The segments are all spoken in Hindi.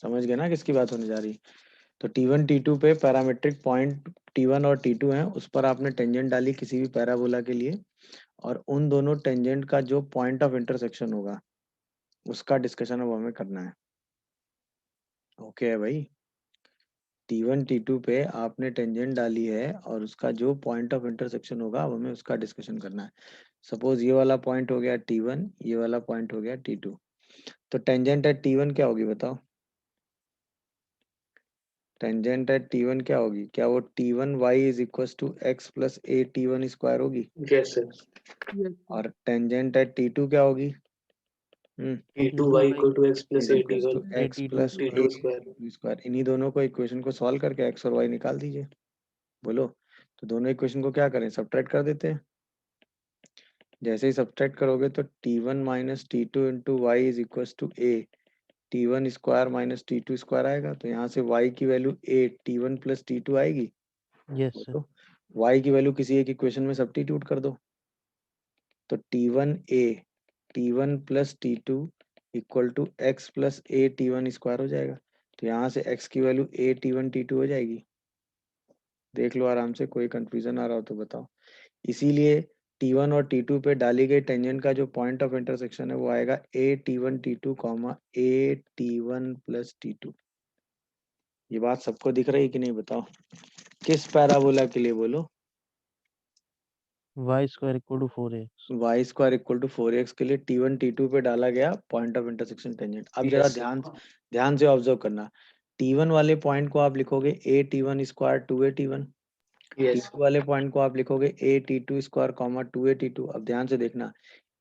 समझ गए ना किसकी बात होने जा रही। तो T1 T2 पे पैरामेट्रिक पॉइंट T1 और T2 हैं, उस पर आपने टेंजेंट डाली किसी भी पैराबोला के लिए, और उन दोनों टेंजेंट का जो पॉइंट ऑफ इंटरसेक्शन होगा उसका डिस्कशन अब हमें करना है। ओके है भाई। T1 T2 पे आपने टेंजेंट डाली है और उसका जो पॉइंट ऑफ इंटरसेक्शन होगा अब हमें उसका डिस्कशन करना है। सपोज ये वाला पॉइंट हो गया T1, ये वाला पॉइंट हो गया T2। तो टेंजेंट एट T1 क्या होगी बताओ? टेंजेंट एट T1 क्या होगी? क्या वो T1 y is equal to x plus a T1 square होगी? Yes sir. Yes, sir. और टेंजेंट एट T2 क्या होगी? T2 y equal to x plus is equal to A x plus a T2 square। Square. इन्हीं दोनों को इक्वेशन को सॉल्व करके एक्स और वाई निकाल दीजिए। बोलो। तो दोनों इक्वेशन को क्या करें, सब्ट्रैक्ट कर देते हैं। जैसे ही सब्ट्रैक्ट करोगे तो T1 minus T2 into y is equal to a T1 square minus T2 square आएगा। तो यहाँ से y की वैल्यू ए T1 प्लस T2 आएगी। Yes, sir. बोलो। y की वैल्यू किसी एक इक्वेशन में सब्स्टिट्यूट कर दो। तो T1 plus T2 equal to x plus a T1 square हो जाएगा। तो यहाँ से x की वैल्यू ए T1 T2 हो जाएगी। देख लो आराम से, कोई कंफ्यूजन आ रहा हो तो बताओ। इसीलिए T1 और T2 पे डाली गई टेंजेंट का जो पॉइंट ऑफ इंटरसेक्शन है वो आएगा ए T1 T2 कॉमा ए T1 प्लस T2। ये बात सबको दिख रही है कि नहीं बताओ? किस पैराबोला के लिए बोलो? Y square equal to 4x. Y square equal to 4x के लिए T1 T2 पे डाला गया पॉइंट ऑफ इंटरसेक्शन टेंजेंट। अब जरा Yes sir। ध्यान से ऑब्जर्व करना। T1 वाले पॉइंट को आप लिखोगे ए T1 square 2a T1। Yes T2 वाले पॉइंट को आप लिखोगे ए T2 square comma 2a T2। अब ध्यान से देखना,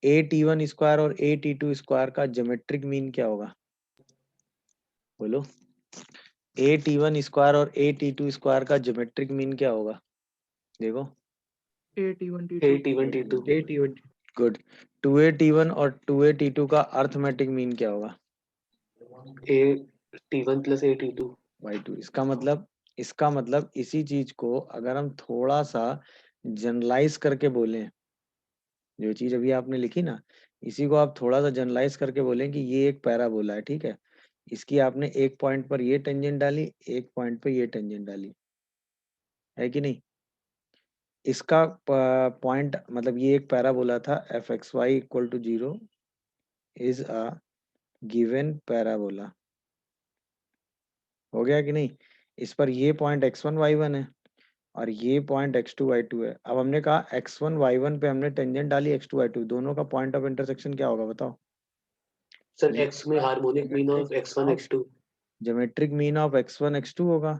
ए T1 स्क्वायर और ए T2 स्क्वायर का ज्योमेट्रिक मीन क्या होगा? बोलो। ए T1 स्क्वायर और ए T2 स्क्वायर का ज्योमेट्रिक मीन क्या होगा? देखो। A T1 A T2. T1 T2। A T1 good. 2a T1 और 2a T2 का अर्थमेटिक मीन क्या होगा? A T1 plus A T2। Y2। इसका मतलब इसी चीज को अगर हम थोड़ा सा जनरलाइज करके बोलें, जो चीज अभी आपने लिखी ना, इसी को आप थोड़ा सा जनरलाइज करके बोलें कि ये एक पैराबोला है, ठीक है। इसकी आपने एक पॉइंट पर ये टेंजेंट डाली, एक पॉइंट पर ये टेंजेंट डाली, है कि नहीं? इसका पॉइंट मतलब ये एक पैराबोला था, f x y equal to 0 is a given parabola. हो गया कि नहीं? इस पर ये पॉइंट x1 y1 है और ये पॉइंट x2 y2 है। अब हमने कहा x1 y1 पे हमने टेंजेंट डाली x2 y2, दोनों का पॉइंट ऑफ इंटरसेक्शन क्या होगा बताओ? सर x में harmonic mean of x1 x2 geometric mean of x1 x2 होगा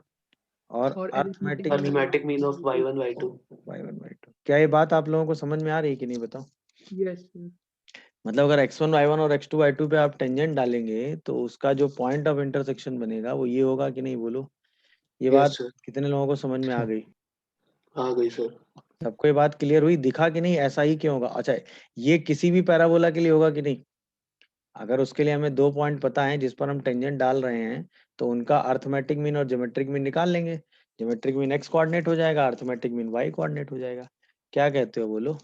और और arithmetic arithmetic mean arithmetic mean of y1 y2। y1 y2। क्या ये बात आप लोगों को समझ में आ रही है कि नहीं बताओ? Yes, sir. मतलब अगर x1 y1 और x2 y2 पे आप टेंजेंट डालेंगे तो उसका जो पॉइंट ऑफ इंटरसेक्शन बनेगा वो ये होगा कि नहीं? बोलो। ये यस बात सर। कितने लोगों को समझ में आ गई? आ गई सर। सबको ये बात क्लियर हुई? दिखा कि नहीं ऐसा ही क्यों होगा? अच्छा, ये किसी भी पैराबोला के लिए होगा कि नहीं? अगर उसके लिए हमें दो पॉइंट पता है जिस पर हम टेंजेंट डाल रहे हैं तो उनका अर्थमेटिक मीन और ज्योमेट्रिक मीन निकाल लेंगे। ज्योमेट्रिक मीन एक्स कोऑर्डिनेट हो जाएगा, अर्थमेटिक मीन वाई कोऑर्डिनेट हो जाएगा। क्या कहते हो बोलो?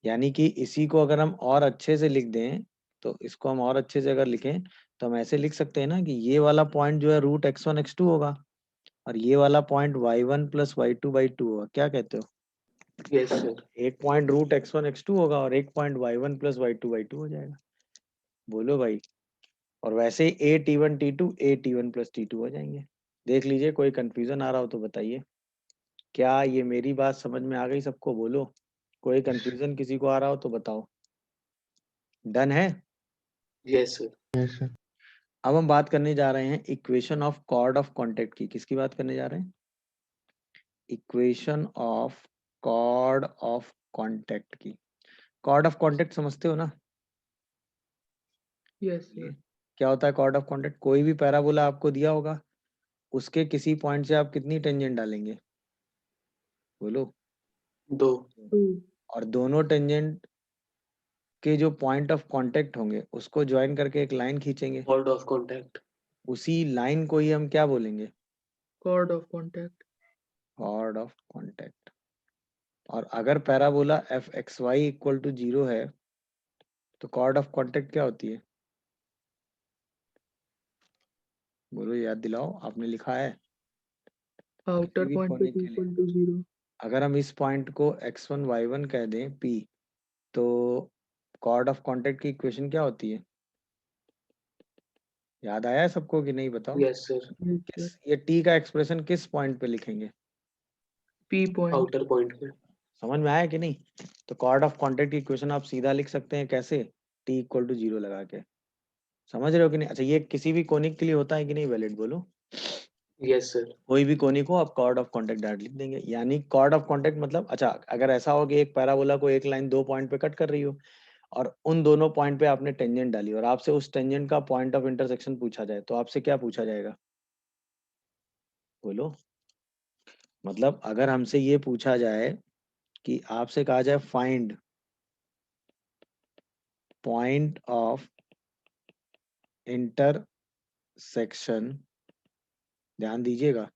यानी कि इसी को अगर हम और अच्छे से लिख दें, तो इसको हम और अच्छे से अगर लिखें तो हम ऐसे लिख सकते हैं ना कि ये वाला पॉइंट जो है रूट x1 x2 होगा और ये वाला पॉइंट y1 प्लस y2 होगा। क्या कहते हो? Yes sir. एक पॉइंट रूट x1 x2 होगा और एक पॉइंट y1 प्लस y2 हो जाएगा। बोलो भाई। और वैसे ही ए T1 T2 ए T1 प्लस T2 हो जाएंगे। देख लीजिए, कोई कंफ्यूजन आ रहा हो तो बताइए। क्या ये मेरी बात समझ में आ गई सबको? बोलो। कोई कंफ्यूजन किसी को आ रहा हो तो बताओ। डन है? Yes sir. Yes, sir. अब हम बात करने जा रहे हैं equation of chord of contact की। किसकी बात करने जा रहे हैं? Equation of chord of contact की। कॉर्ड ऑफ कॉन्टेक्ट समझते हो ना? Yes, sir. क्या होता है कॉर्ड ऑफ कॉन्टेक्ट? कोई भी पैराबोला आपको दिया होगा, उसके किसी पॉइंट से आप कितनी टेंजेंट डालेंगे? बोलो। 2। 2. और दोनों टेंजेंट के जो पॉइंट ऑफ कांटेक्ट होंगे उसको ज्वाइन करके एक लाइन खींचेंगे। Chord of contact। उसी लाइन को ही हम क्या बोलेंगे? Chord of contact. Chord of contact. और अगर parabola f x y equal to 0 है तो कॉर्ड ऑफ कांटेक्ट क्या होती है? बोलो, याद दिलाओ, आपने लिखा है आउटर भी पॉइंट पे कोनिक p के लिए। Equal to 0। अगर हम इस पॉइंट को x1 y1 कह दें P, तो कॉर्ड ऑफ कांटेक्ट की इक्वेशन क्या होती है? याद आया है सबको कि नहीं, बताओ? यस सर, yes sir, ये T का एक्सप्रेशन किस पॉइंट पे लिखेंगे? p point. आउटर पॉइंट पे। समझ में आया कि नहीं? तो कॉर्ड ऑफ कांटेक्ट की इक्वेशन आप सीधा लिख सकते हैं, कैसे? T इक्वल टू 0 लगा के। समझ रहे हो कि नहीं? अच्छा, ये किसी भी कोनिक के लिए होता है कि नहीं, वैलिड बोलो? यस सर, कोई भी कोनिक हो, आप कॉर्ड ऑफ कांटेक्ट डायरेक्ट लिख देंगे। यानी कॉर्ड ऑफ कांटेक्ट मतलब, अच्छा अगर ऐसा हो कि एक पैराबोला को एक लाइन 2 पॉइंट पे कट कर रही हो और उन दोनों पॉइंट पे आपने टेंजेंट डाली और आपसे उस टेंजेंट का पॉइंट ऑफ इंटरसेक्शन पूछा जाए, तो आपसे क्या पूछा जाएगा? बोलो। मतलब अगर हमसे ये पूछा जाए कि आपसे कहा जाए फाइंड पॉइंट ऑफ इंटरसेक्शन, ध्यान दीजिएगा,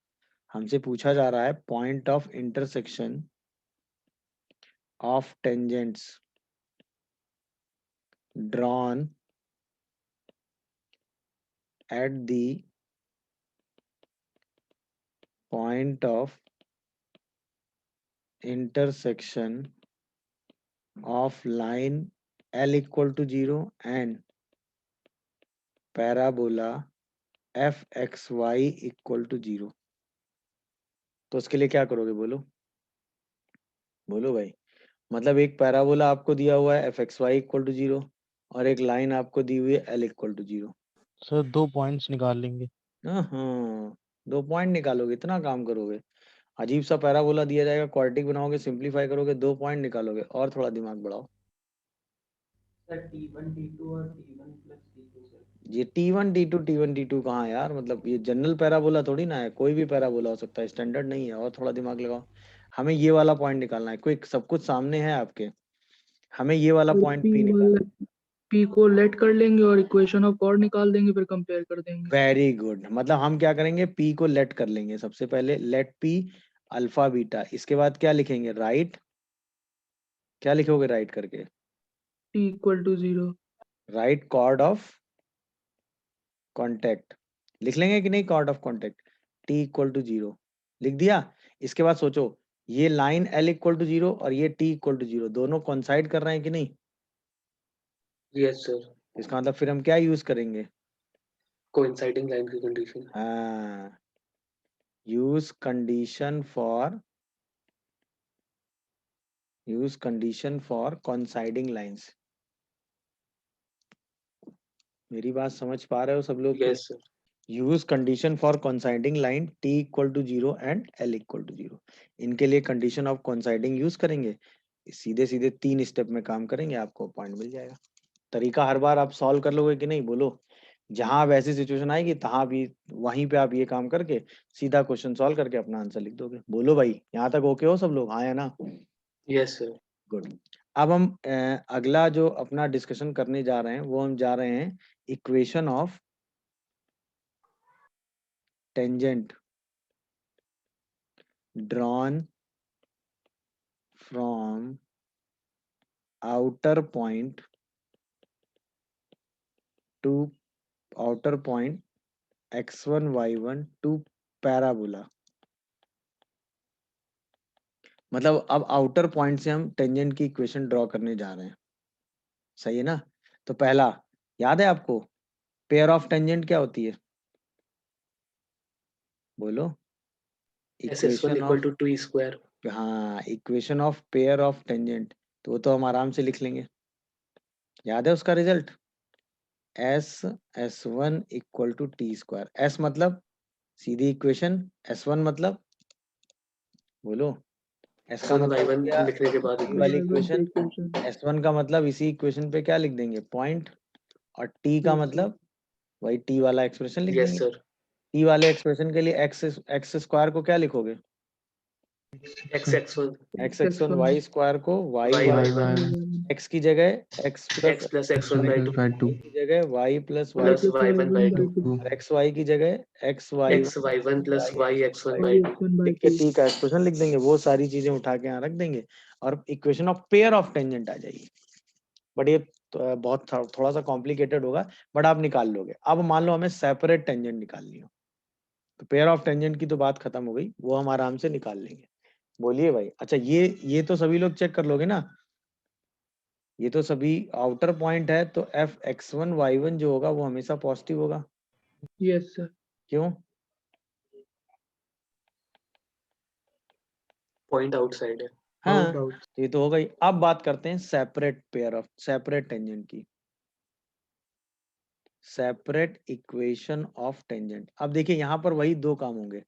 हमसे पूछा जा रहा है point of intersection of tangents drawn at the point of intersection of line L equal to 0 and parabola fxy equal to 0। तो उसके लिए क्या करोगे? बोलो, बोलो भाई। मतलब एक पैराबोला आपको दिया हुआ है fxy इक्वल टू 0 और एक लाइन आपको दी हुई है L equal to 0। Sir 2 points निकाल लेंगे। हाँ, 2 पॉइंट निकालोगे, इतना काम करोगे? अजीब सा पैराबोला दिया जाएगा, क्वाड्रेटिक बनाओगे, सिंपलीफाई करोगे, 2 पॉइंट निकालोगे, और थोड़ा दिमाग बढ़ाओ। T1 T2 और T1 प्लस T2 सर। ये T1 T2 कहाँ यार? मतलब ये जनरल पैराबोला थोड़ी ना है, कोई भी पैराबोला हो सकता है, स्टैंडर्ड नहीं है। और थोड़ा दिमाग लगाओ, हमें ये वाला पॉइंट निकालना है। क्विक, सब कुछ सामने है आपके, हमें ये वाला पॉइंट P निकालना है। p को लेट कर लेंगे और इक्वेशन ऑफ कॉर्ड निकाल देंगे, फिर कंपेयर कर देंगे। Very good. मतलब हम क्या करेंगे, P को लेट कर लेंगे। सबसे पहले लेट P अल्फा बीटा, इसके बाद क्या लिखेंगे? राइट। क्या लिखोगे राइट करके? t equal to 0। Right chord of contact लिख लेंगे कि नहीं? Chord of contact T equal to 0 लिख दिया। इसके बाद सोचो, ये लाइन L इक्वल टू 0 और ये T इक्वल टू 0 दोनों कोइंसाइड कर रहे हैं कि नहीं? यस सर, इसका मतलब फिर हम क्या यूज करेंगे? कोइंसाइडिंग लाइन की कंडीशन। हाँ, use condition for coinciding lines. मेरी बात समझ पा रहे हो सब लोग? Yes sir, use condition for coinciding line T equal to 0 and L equal to 0। इनके लिए कंडीशन ऑफ कोइंसाइडिंग यूज करेंगे, सीधे सीधे 3 स्टेप में काम करेंगे, आपको पॉइंट मिल जाएगा। तरीका हर बार आप सॉल्व कर लोगे कि नहीं? बोलो। जहां वैसी सिचुएशन आएगी तहां भी वहीं पे आप ये काम करके सीधा क्वेश्चन सॉल्व करके अपना आंसर लिख दोगे। बोलो भाई, यहाँ तक ओके हो सब लोग? हाँ या ना? Yes sir, good. अब हम अगला जो अपना डिस्कशन करने जा रहे हैं, वो हम जा रहे हैं equation of tangent drawn from outer point to outer point x1 y1 to parabola। मतलब अब आउटर पॉइंट से हम टेंजेंट की इक्वेशन ड्रॉ करने जा रहे हैं, सही है ना? तो पहला, याद है आपको पेयर ऑफ टेंजेंट क्या होती है? बोलो। SS1 equation equal of, to 2 स्क्वायर। हाँ, equation of pair of tangent, तो वो तो हम आराम से लिख लेंगे। याद है उसका result? S1 equal to t square. S मतलब सीधी इक्वेशन, S1 मतलब, बोलो, S का 1 बाई मतलब हो 1 गया लिखने के बाद T वाली इक्वेशन। इक्वेशन, S1 का मतलब इसी इक्वेशन पे क्या लिख देंगे? पॉइंट। और T का मतलब वही T वाला एक्सप्रेशन लिख यस देंगे। सर, T वाले एक्सप्रेशन के लिए एक्स स्क्वायर को क्या लिखोगे? x1 x(1) y स्क्वायर को y y y, by 1 x की जगह x plus x plus x1 by 2 की जगह y plus y, plus y1 by 2 और x y की जगह x y x y1 plus y x1 by 2। लिख के T का एक्सप्रेशन लिख देंगे। वो सारी चीजें उठा के यहाँ रख देंगे और equation of pair of tangent आ जाएगी। बट ये तो बहुत थोड़ा सा कॉम्प्लिकेटेड होगा, बट आप निकाल लोगे। अब मान लो हमें सेपरेट टेंजेंट निकालनी हो, तो पेयर ऑफ टेंजेंट की तो बात खत्म हो गई, वो हम आराम से निकाल लेंगे। बोलिए भाई। अच्छा ये तो सभी लोग चेक कर लोगे ना, ये तो सभी आउटर पॉइंट है, तो एफ x1 y1 जो होगा वो हमेशा पॉजिटिव होगा। Yes sir. क्यों? पॉइंट आउटसाइड है। हाँ, तो ये तो हो गई। अब बात करते हैं separate pair of separate tangent की, सेपरेट इक्वेशन ऑफ टेंजेंट। अब देखिए यहाँ पर वही दो काम होंगे,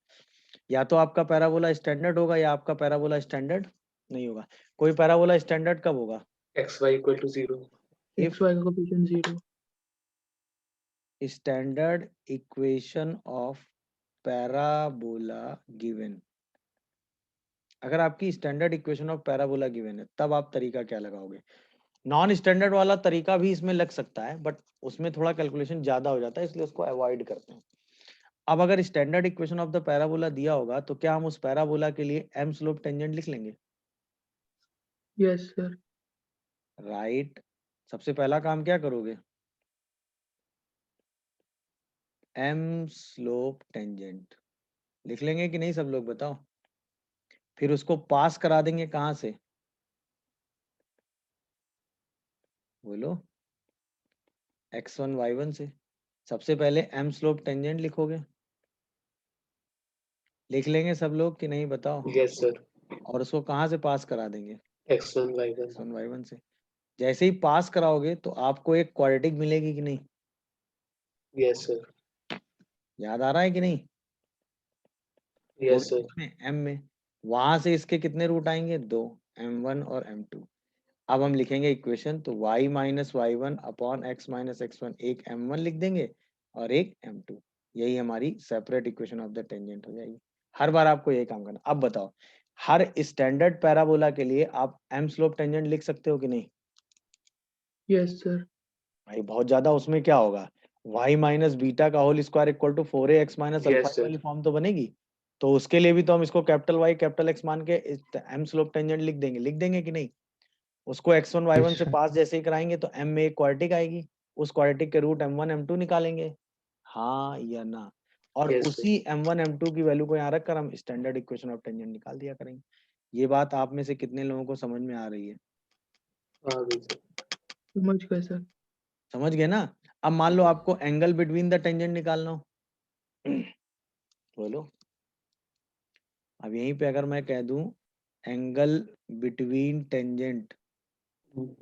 या तो आपका पैराबोला स्टैंडर्ड होगा या आपका पैराबोला स्टैंडर्ड नहीं होगा। कोई पैराबोला स्टैंडर्ड कब होगा? xy equal to 0. If xy का coefficient 0। Standard equation of parabola given, अगर आपकी standard equation of parabola given है, तब आप तरीका क्या लगाओगे? नॉन स्टैंडर्ड वाला तरीका भी इसमें लग सकता है, बट उसमें थोड़ा कैलकुलेशन ज्यादा हो जाता है, इसलिए उसको अवॉइड करते हैं। अब अगर standard equation of the parabola दिया होगा, तो क्या हम उस पैराबोला के लिए एम स्लोप टेंजेंट लिख लेंगे? Yes sir. राइट। सबसे पहला काम क्या करोगे? एम स्लोप टेंजेंट लिख लेंगे कि नहीं सब लोग, बताओ। फिर उसको पास करा देंगे कहां से? बोलो। x1 y1 से। सबसे पहले एम स्लोप टेंजेंट लिखोगे, लिख लेंगे सब लोग कि नहीं, बताओ। Yes sir. और उसको कहां से पास करा देंगे? x1 y1. x1 y1 से। जैसे ही पास कराओगे तो आपको एक क्वाड्रेटिक मिलेगी कि नहीं? Yes sir. याद आ रहा है कि नहीं? Yes sir. एम में वहां से इसके कितने रूट आएंगे? 2, m1 और m2। अब हम लिखेंगे इक्वेशन, तो y minus y1 upon x minus x1, एक m1 लिख देंगे और एक m2। यही हमारी separate equation of the tangent हो जाएगी। हर बार आपको यही काम करना। अब बताओ, हर स्टैंडर्ड पैराबोला के लिए आप एम स्लोप टेंजेंट लिख सकते हो कि नहीं? Yes sir. भाई बहुत ज्यादा उसमें क्या होगा? y माइनस बीटा का whole square equal to 4ax minus alpha Yes sir. वाली फॉर्म तो बनेगी। तो उसके लिए भी तो हम इसको कैपिटल Y कैपिटल X मान के एम स्लोप टेंजेंट लिख देंगे कि नहीं? उसको x1 y1 से पास जैसे ही कराएंगे तो m में एक क्वाड्रेटिक आएगी, उस क्वाड्रेटिक के रूट m1 m2 निकालेंगे, हाँ या ना? और Yes sir. उसी m1 m2 की वैल्यू को यहाँ रखकर हम स्टैंडर्ड इक्वेशन ऑफ टेंजेंट निकाल दिया करेंगे। ये बात आप में से कितने लोगों को समझ में आ रही है? गई sir. समझ गए सर। समझ गए ना? अब मान लो आपको एंगल बिटवीन द टेंजेंट निकालना हो, बोलो। अब यहीं पे अगर मैं कह दूं angle between tangent,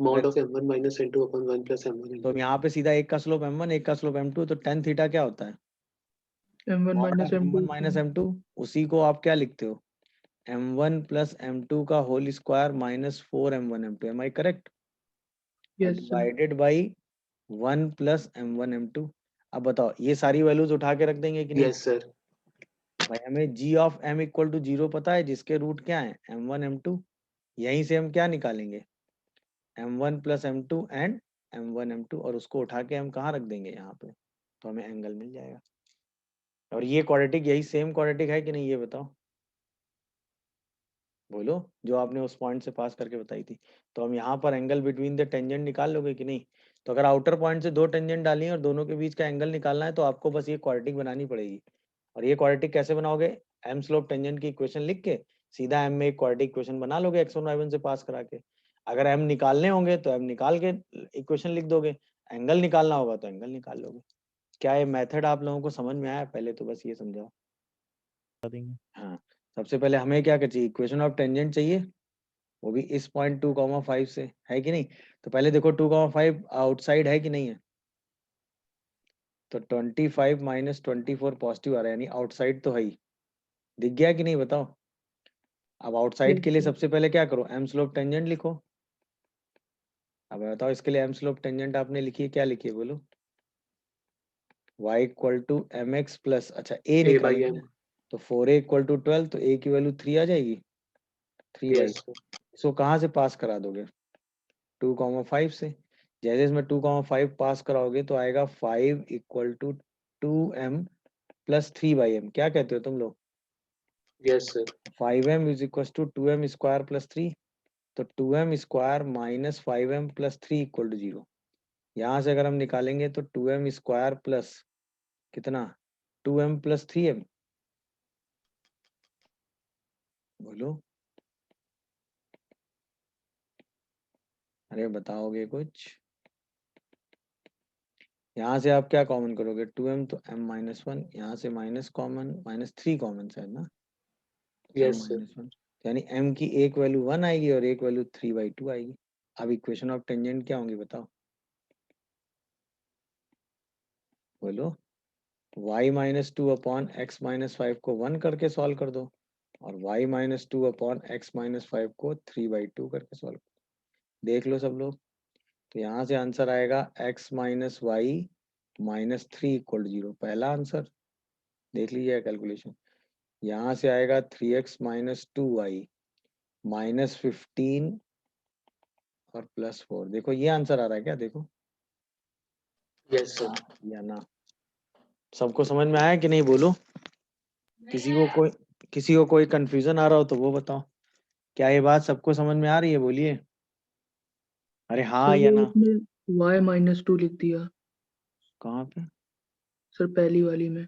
Mod of m1 minus n2 upon 1 plus m1 तो n2. यहाँ पे सीधा एक का स्लोप m1 एक का स्लोप m2, तो tan थीटा क्या होता है? m1 mod minus of m2। m1 minus m2। उसी को आप क्या लिखते हो? m1 प्लस m2 का whole square minus 4m1 m2, am I correct? Yes sir. Divided by 1 plus m1 m2। अब बताओ ये सारी वैल्यूज उठा के रख देंगे कि नहीं? Yes sir. भाई हमें g of m equal to 0 पता है, जिसके रूट क्या है? m1 m2। यहीं से हम क्या निकालेंगे? m1 plus m2 and m1 m2, और उसको उठा के हम कहाँ रख देंगे? यहाँ पे। तो हमें एंगल मिल जाएगा। और ये क्वाड्रेटिक यही सेम क्वाड्रेटिक है कि नहीं, ये बताओ। बोलो, जो आपने उस पॉइंट से पास करके बताई थी। तो हम यहाँ पर एंगल बिटवीन द टेंजेंट निकाल लोगे कि नहीं? तो अगर आउटर पॉइंट से दो टेंजेंट डाली और दोनों के बीच का एंगल निकालना है, तो आपको बस ये क्वाड्रेटिक बनानी पड़ेगी। और ये क्वाड्रेटिक कैसे बनाओगे? एम स्लोप टेंजेंट की इक्वेशन लिख के सीधा एम में एक क्वाड्रेटिक इक्वेशन बना लोगे x1 y1 से पास करा के। अगर एम निकालने होंगे तो एम निकाल के इक्वेशन लिख दोगे, एंगल निकालना होगा तो एंगल निकाल लोगे। क्या ये मेथड आप लोगों को समझ में आया? पहले तो बस ये समझाओ। हाँ, सबसे पहले हमें क्या चाहिए? इक्वेशन ऑफ टेंजेंट चाहिए, वो भी इस पॉइंट 2,5 से, है कि नहीं? तो पहले देखो 2,5 आउटसाइड है कि नहीं है? तो 25 माइनस 24 पॉजिटिव आ रहा है, यानी आउटसाइड तो है ही। दिख गया कि नहीं, बताओ। अब आउटसाइड के लिए सबसे पहले क्या करो? एम स्लोप टेंजेंट लिखो। अब बताओ इसके लिए एम स्लोप टेंजेंट आपने लिखी है, क्या लिखी है बोलो? y equal to m x plus, अच्छा a A by निकालेंगे m. ना, तो 4a इक्वल टू 12, तो a की वैल्यू 3 आ जाएगी, 3 बाई। Yes sir. इसको कहाँ से पास करा दोगे? 2,5 से। जैसे इसमें 2,5 पास कराओगे तो आएगा 5 equal to 2m plus 3/m। क्या कहते हो तुम लोग? Yes sir. 5m is equal to 2m square plus 3, तो 2m square minus 5m plus 3 equal to 0। यहाँ से अगर हम निकालेंगे तो 2m स्क्वायर प्लस कितना 2m प्लस 3m, बोलो अरे बताओगे कुछ। यहाँ से आप क्या कॉमन करोगे 2m तो m माइनस 1, यहाँ से माइनस कॉमन -3 कॉमन शायद ना, m यस सर। माइनस 1, यानी m की एक वैल्यू 1 आएगी और एक वैल्यू 3/2 आएगी। अब इक्वेशन ऑफ टेंजेंट क्या होंगी बताओ, बोलो। y minus 2 upon x minus 5 को 1 करके सॉल्व कर दो और y minus 2 upon x minus 5 को 3/2 करके सॉल्व कर दो। देख लो सब लोग, तो यहाँ से आंसर आएगा x minus y minus 3 equal 0, पहला आंसर देख लीजिए कैलकुलेशन। यहाँ से आएगा 3x माइनस 2y माइनस 15 और प्लस 4, देखो ये आंसर आ रहा है क्या, देखो यस सर। या ना। सबको समझ में आया कि नहीं, बोलो। किसी को कोई कंफ्यूजन आ रहा हो तो वो बताओ। क्या ये बात सबको समझ में आ रही है, बोलिए अरे हाँ सर या वो ना। आपने y-2 लिख दिया कहाँ पे, सर, पहली वाली में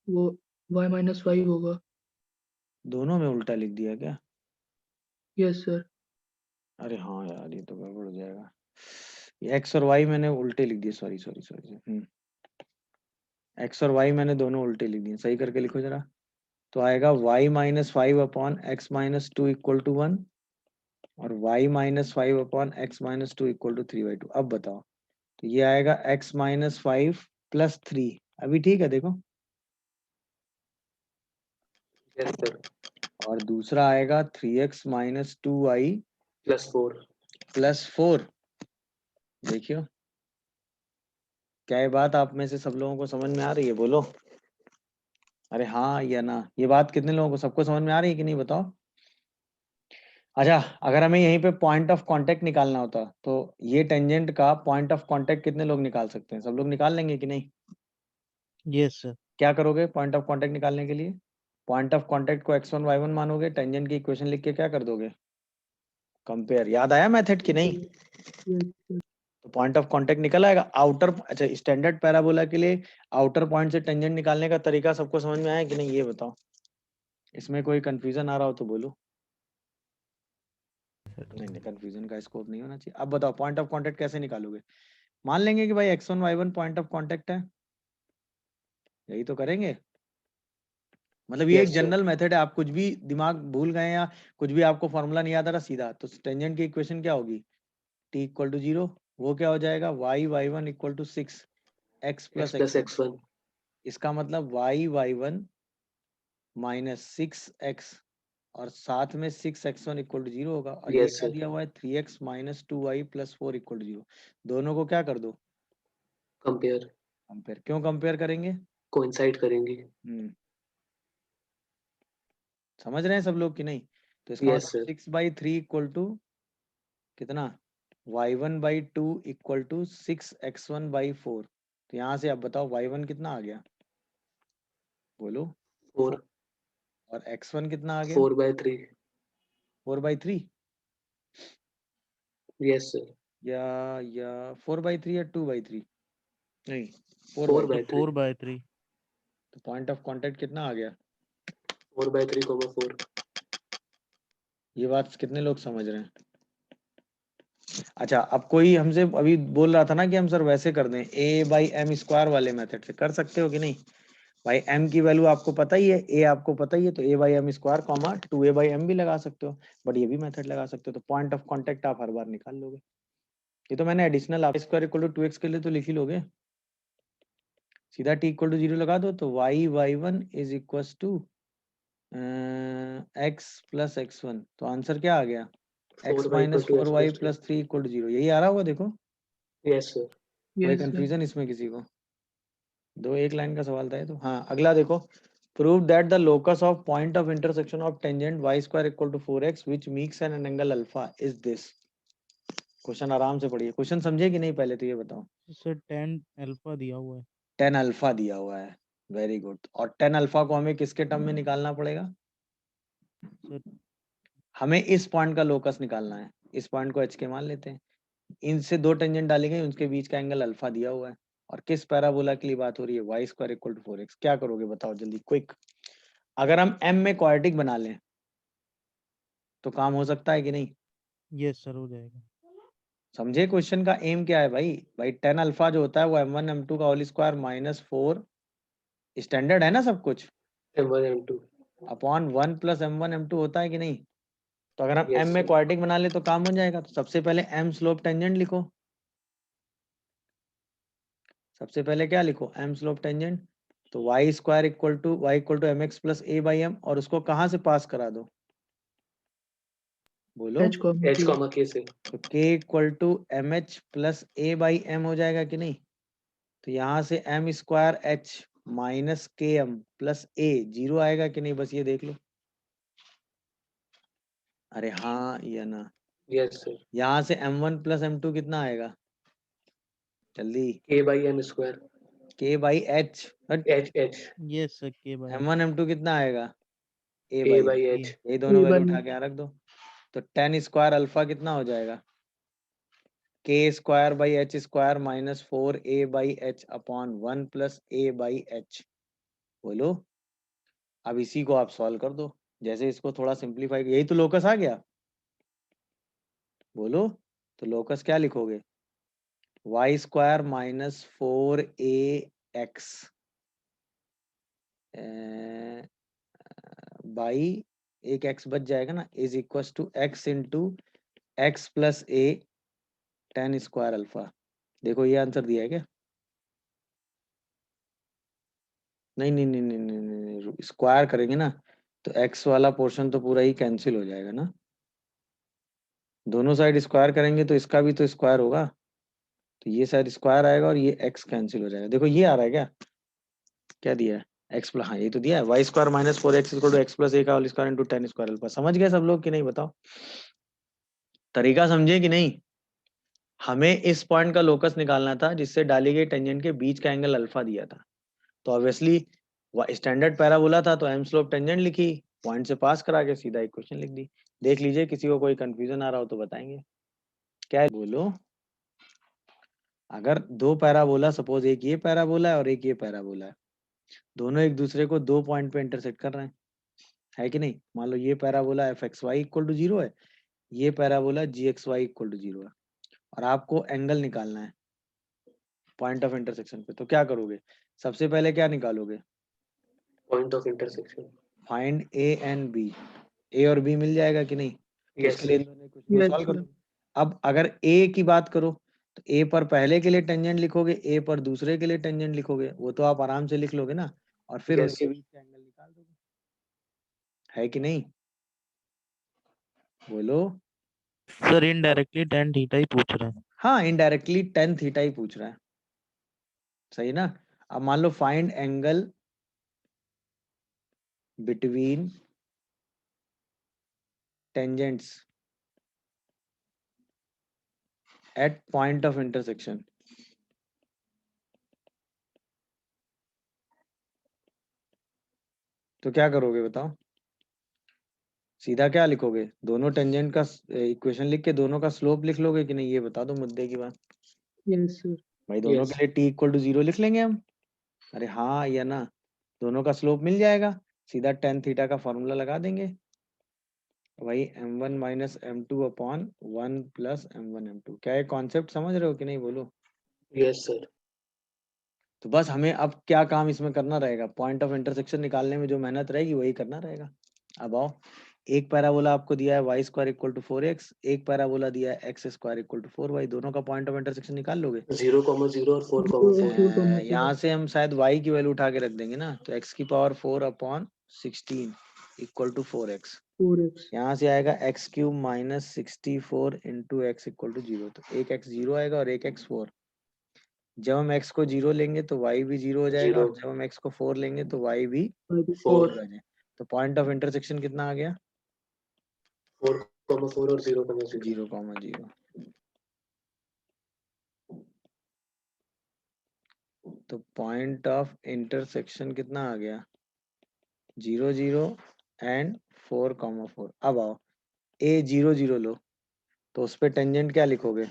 वो y-5 होगा। दोनों में उल्टा लिख दिया क्या। Yes sir. अरे हाँ यार, ये तो गड़बड़ हो जाएगा। ये एक्स और वाई मैंने उल्टे लिख दिए, सॉरी सॉरी सॉरी। एक्स और वाई मैंने दोनों उल्टे लिख दिए, सही करके लिखो जरा। तो आएगा y minus 5 upon x minus 2 equal to 1 और y minus 5 upon x minus 2 equal to 3/2। अब बताओ, तो ये आएगा x माइनस 5 प्लस 3, अभी ठीक है देखो। Yes sir. और दूसरा आएगा 3x माइनस 2y +4। प्लस 4, देखियो। क्या ये बात आप में से सब लोगों को समझ में आ रही है, बोलो अरे हाँ या ना। ये बात कितने लोगों को, सबको समझ में आ रही है कि नहीं, बताओ। अच्छा, अगर हमें यहीं पे पॉइंट ऑफ कांटेक्ट निकालना होता तो ये टेंजेंट का पॉइंट ऑफ कांटेक्ट कितने लोग निकाल सकते हैं, सब लोग निकाल लेंगे कि नहीं। Yes sir. क्या करोगे पॉइंट ऑफ कांटेक्ट निकालने के लिए, पॉइंट ऑफ कांटेक्ट को x1 y1 मानोगे, टेंजेंट की इक्वेशन लिख के क्या कर दोगे, कंपेयर। याद आया मेथड कि नहीं। Yes sir. तो पॉइंट ऑफ कांटेक्ट निकल आएगा आउटर। अच्छा, स्टैंडर्ड पैराबोला के लिए आउटर पॉइंट से टेंजेंट निकालने का तरीका सबको समझ में आया कि नहीं, ये बताओ। इसमें कोई कंफ्यूजन आ रहा हो तो बोलो। नहीं, कंफ्यूजन का स्कोप नहीं होना चाहिए। अब बताओ पॉइंट ऑफ कांटेक्ट कैसे निकालोगे। मान लेंगे कि भाई x1 y1 point of contact है, यही तो करेंगे। मतलब ये एक यस सर। जनरल मेथड है, आप कुछ भी दिमाग भूल गए या कुछ भी आपको फॉर्मूला नहीं याद आ रहा, सीधा तो टेंजेंट की इक्वेशन क्या होगी, t इक्वल टू 0, वो क्या हो जाएगा y1 equal to 6 x x plus plus x1। x1। इसका मतलब y1 माइनस 6x और साथ में 6x1 इक्वल टू 0 होगा, और ये यस क्या सर। दिया हुआ है 3x minus 2y plus 4 equal to 0। दोनों को क्या कर दो, कंपेयर। कंपेयर। क्यों कंपेयर करेंगे, कोइंसाइड करेंगी। समझ रहे हैं सब लोग कि नहीं। तो इसका यस मतलब सर। 6/3 इक्वल टू कितना, y1/2 इक्वल टू 6x1/4। तो यहाँ से अब बताओ y1 कितना आ गया, बोलो। 4। और x1 कितना आ गया, 4/3। 4/3 यस सर। या 4/3 या 2/3, नहीं 4/3। 4/3। 4/3। तो पॉइंट ऑफ कांटेक्ट कितना आ गया, 4/3, 4। ये बात कितने लोग समझ रहे हैं। अच्छा, अब कोई हमसे अभी बोल रहा था ना कि हम सर वैसे कर दें a/m² वाले मेथड से, कर सकते हो कि नहीं। भाई m की वैल्यू आपको पता ही है, a आपको पता ही है, तो a/m² कॉमा 2a/m भी लगा सकते हो, बट ये भी मेथड लगा सकते हो। तो पॉइंट ऑफ कांटेक्ट आप हर बार निकाल लोगे। ये तो मैंने एडिशनल आप स्क्वायर इक्वल टू 2x के लिए तो लिख ही लोगे, सीधा t इक्वल टू 0 लगा दो, तो y1 is equal to x plus x1। तो आंसर क्या आ गया, x 4y minus = x 4y + 2। Plus 3 equal to 0, यही आ रहा होगा देखो। Yes sir. कोई यस सर। कंफ्यूजन इसमें किसी को, दो एक लाइन का सवाल था ये तो। हाँ, अगला देखो, prove that the locus of point of intersection of tangent y² equal to 4x which makes an angle alpha is this. Question आराम से पढ़िए, क्वेश्चन समझे कि नहीं पहले तो ये बताओ। सर tan अल्फा दिया हुआ है। 10 अल्फा दिया हुआ है, वेरी गुड। और 10 अल्फा को हमें किसके टर्म में निकालना पड़ेगा, सर हमें इस पॉइंट का लोकस निकालना है। इस पॉइंट को h के मान लेते हैं, इनसे दो टेंजेंट डाले गए, उनके बीच का एंगल अल्फा दिया हुआ है। और किस पैराबोला के लिए बात हो रही है? Y square equal to 4x। क्या करोगे बताओ जल्दी, क्विक। अगर हम m में क्वाड्रेटिक बना लें तो काम हो सकता है कि नहीं? यस सर, हो जाएगा। समझे क्वेश्चन का एम क्या है भाई? भाई टेन अल्फा जो होता है वो m1 m2 का होल स्क्वायर माइनस 4 स्टैंडर्ड है ना सब कुछ, M1 M2 upon 1 plus m1 m2 होता है कि नहीं? तो अगर हम Yes, m में sir. क्वाड्रेटिक बना ले तो काम हो जाएगा। तो सबसे पहले m स्लोप टेंजेंट लिखो। सबसे पहले क्या लिखो? m slope tangent. तो y square equal to mx plus a by m, और उसको कहाँ से पास करा दो? बोलो। H comma H K. comma K से तो k equal to m h plus a by m हो जाएगा कि नहीं? तो यहाँ से m square h minus k m plus a zero आएगा कि नहीं? बस ये देख लो। अरे हाँ या ना? Yes, sir. यहाँ से m1 प्लस m2 कितना आएगा? जल्दी। K by M square. k by h। H yes sir, के बाय m1 m2 कितना आएगा? a K by by m। H. ये दोनों A वैल्यू by उठा के यहाँ रख दो। तो टेन स्क्वायर अल्फा कितना हो जाएगा? k square by h square minus 4a by h upon 1 plus a by h। बोलो। अब इसी को आप सॉल्व कर दो। जैसे इसको थोड़ा सिंप्लीफाई, यही तो लोकस आ गया। बोलो। तो लोकस क्या लिखोगे? Y square minus 4ax by एक x बच जाएगा ना, is equal to x into x plus a tan square alpha. देखो ये आंसर दिया है क्या? नहीं नहीं नहीं नहीं नहीं नहीं, स्क्वायर करेंगे ना तो x वाला पोर्शन तो पूरा ही कैंसिल हो जाएगा ना। दोनों साइड स्क्वायर करेंगे तो इसका भी तो स्क्वायर होगा। तो ये साइड स्क्वायर आएगा और ये x कैंसिल हो जाएगा। देखो ये आ रहा है क्या? क्या दिया है? एक्स प्लस, हाँ ये तो दिया है, y square minus 4x equal to x plus a का whole square into tan square alpha. समझ गए सब लोग कि नहीं? बताओ तरीका समझे कि नहीं? हमें इस पॉइंट का लोकस निकालना था जिससे डाली गई टेंजेंट के बीच का एंगल अल्फा दिया था। तो ऑब्वियसली स्टैंडर्ड पैराबोला था तो एम स्लोप टेंजेंट लिखी, पॉइंट से पास करा के सीधा इक्वेशन लिख दी। देख लीजिए किसी को कोई कंफ्यूजन आ रहा हो तो बताएंगे। क्या है? बोलो। अगर दो पैराबोला, सपोज एक ये पैराबोला है और एक ये पैराबोला है, दोनों एक दूसरे को दो पॉइंट पे इंटरसेक्ट कर रहे हैं, है कि नहीं? मान लो ये parabola f x y equal to zero है, ये parabola g x y equal to zero है, और आपको एंगल निकालना है पॉइंट ऑफ इंटरसेक्शन पे। तो क्या करोगे? सबसे पहले क्या निकालोगे? Point of intersection. Find a and b. A और बी मिल जाएगा कि नहीं? तो Yes, उसके लिए sir. दोनों इक्वेशन को Yes, सॉल्व कर sir. दो। अब अगर ए की बात करो तो ए पर पहले के लिए टेंजेंट लिखोगे, ए पर दूसरे के लिए टेंजेंट लिखोगे, वो तो आप आराम से लिख लोगे ना, और फिर Yes, उनके sir. बीच का एंगल निकाल दोगे, है कि नहीं? बोलो। सर, इनडायरेक्टली tan थीटा ही पूछ रहे हैं। हाँ इनडायरेक्टली टेन थीटा ही पूछ रहा है, सही ना? अब मान लो find angle between tangents at point of intersection. तो क्या करोगे बताओ? सीधा क्या लिखोगे? दोनों टेंजेंट का इक्वेशन लिख के दोनों का स्लोप लिख लोगे कि नहीं? ये बता दो मुद्दे की बात। Yes, sir. भाई दोनों Yes. के लिए t इक्वल टू जीरो लिख लेंगे हम। अरे हाँ या ना? दोनों का स्लोप मिल जाएगा, सीधा टेन थीटा का फॉर्मूला लगा देंगे, वही m1 minus m2 upon 1 plus m1 m2। क्या ये कॉन्सेप्ट समझ रहे हो कि नहीं? बोलो। Yes, sir. तो बस हमें अब क्या काम इसमें करना रहेगा? पॉइंट ऑफ इंटरसेक्शन निकालने में जो मेहनत रहेगी वही करना रहेगा। अब आओ, एक पैराबोला आपको दिया है y square equal to 4x, एक पैराबोला दिया है x square equal to 4y, दोनों का पॉइंट ऑफ इंटरसेक्शन निकाल लोगे? 0,0 और 4,0 Zero, 4. 4,0. यहाँ से हम शायद y की वैल्यू उठा के रख देंगे ना, तो x की power 4 upon 16 equal to 4x। 4x. यहाँ से आएगा x cube minus 64 into x equal to zero. तो एक एक्स जीरो आएगा और एक एक्स 4। जब हम x को जीरो लेंगे तो y भी जीरो हो जाएगा, और 0. जब हम x को 4 लेंगे तो y भी 4. 4 आ जाए। तो पॉइंट ऑफ इंटरसेक्शन कितना आ गया? 4,4 और 0,0. 0, 0। तो पॉइंट ऑफ इंटरसेक्शन कितना आ गया? 0, 0 एंड 4, 4। अब आओ, a 0, 0 लो, तो उस पे टेंजेंट क्या लिखोगे?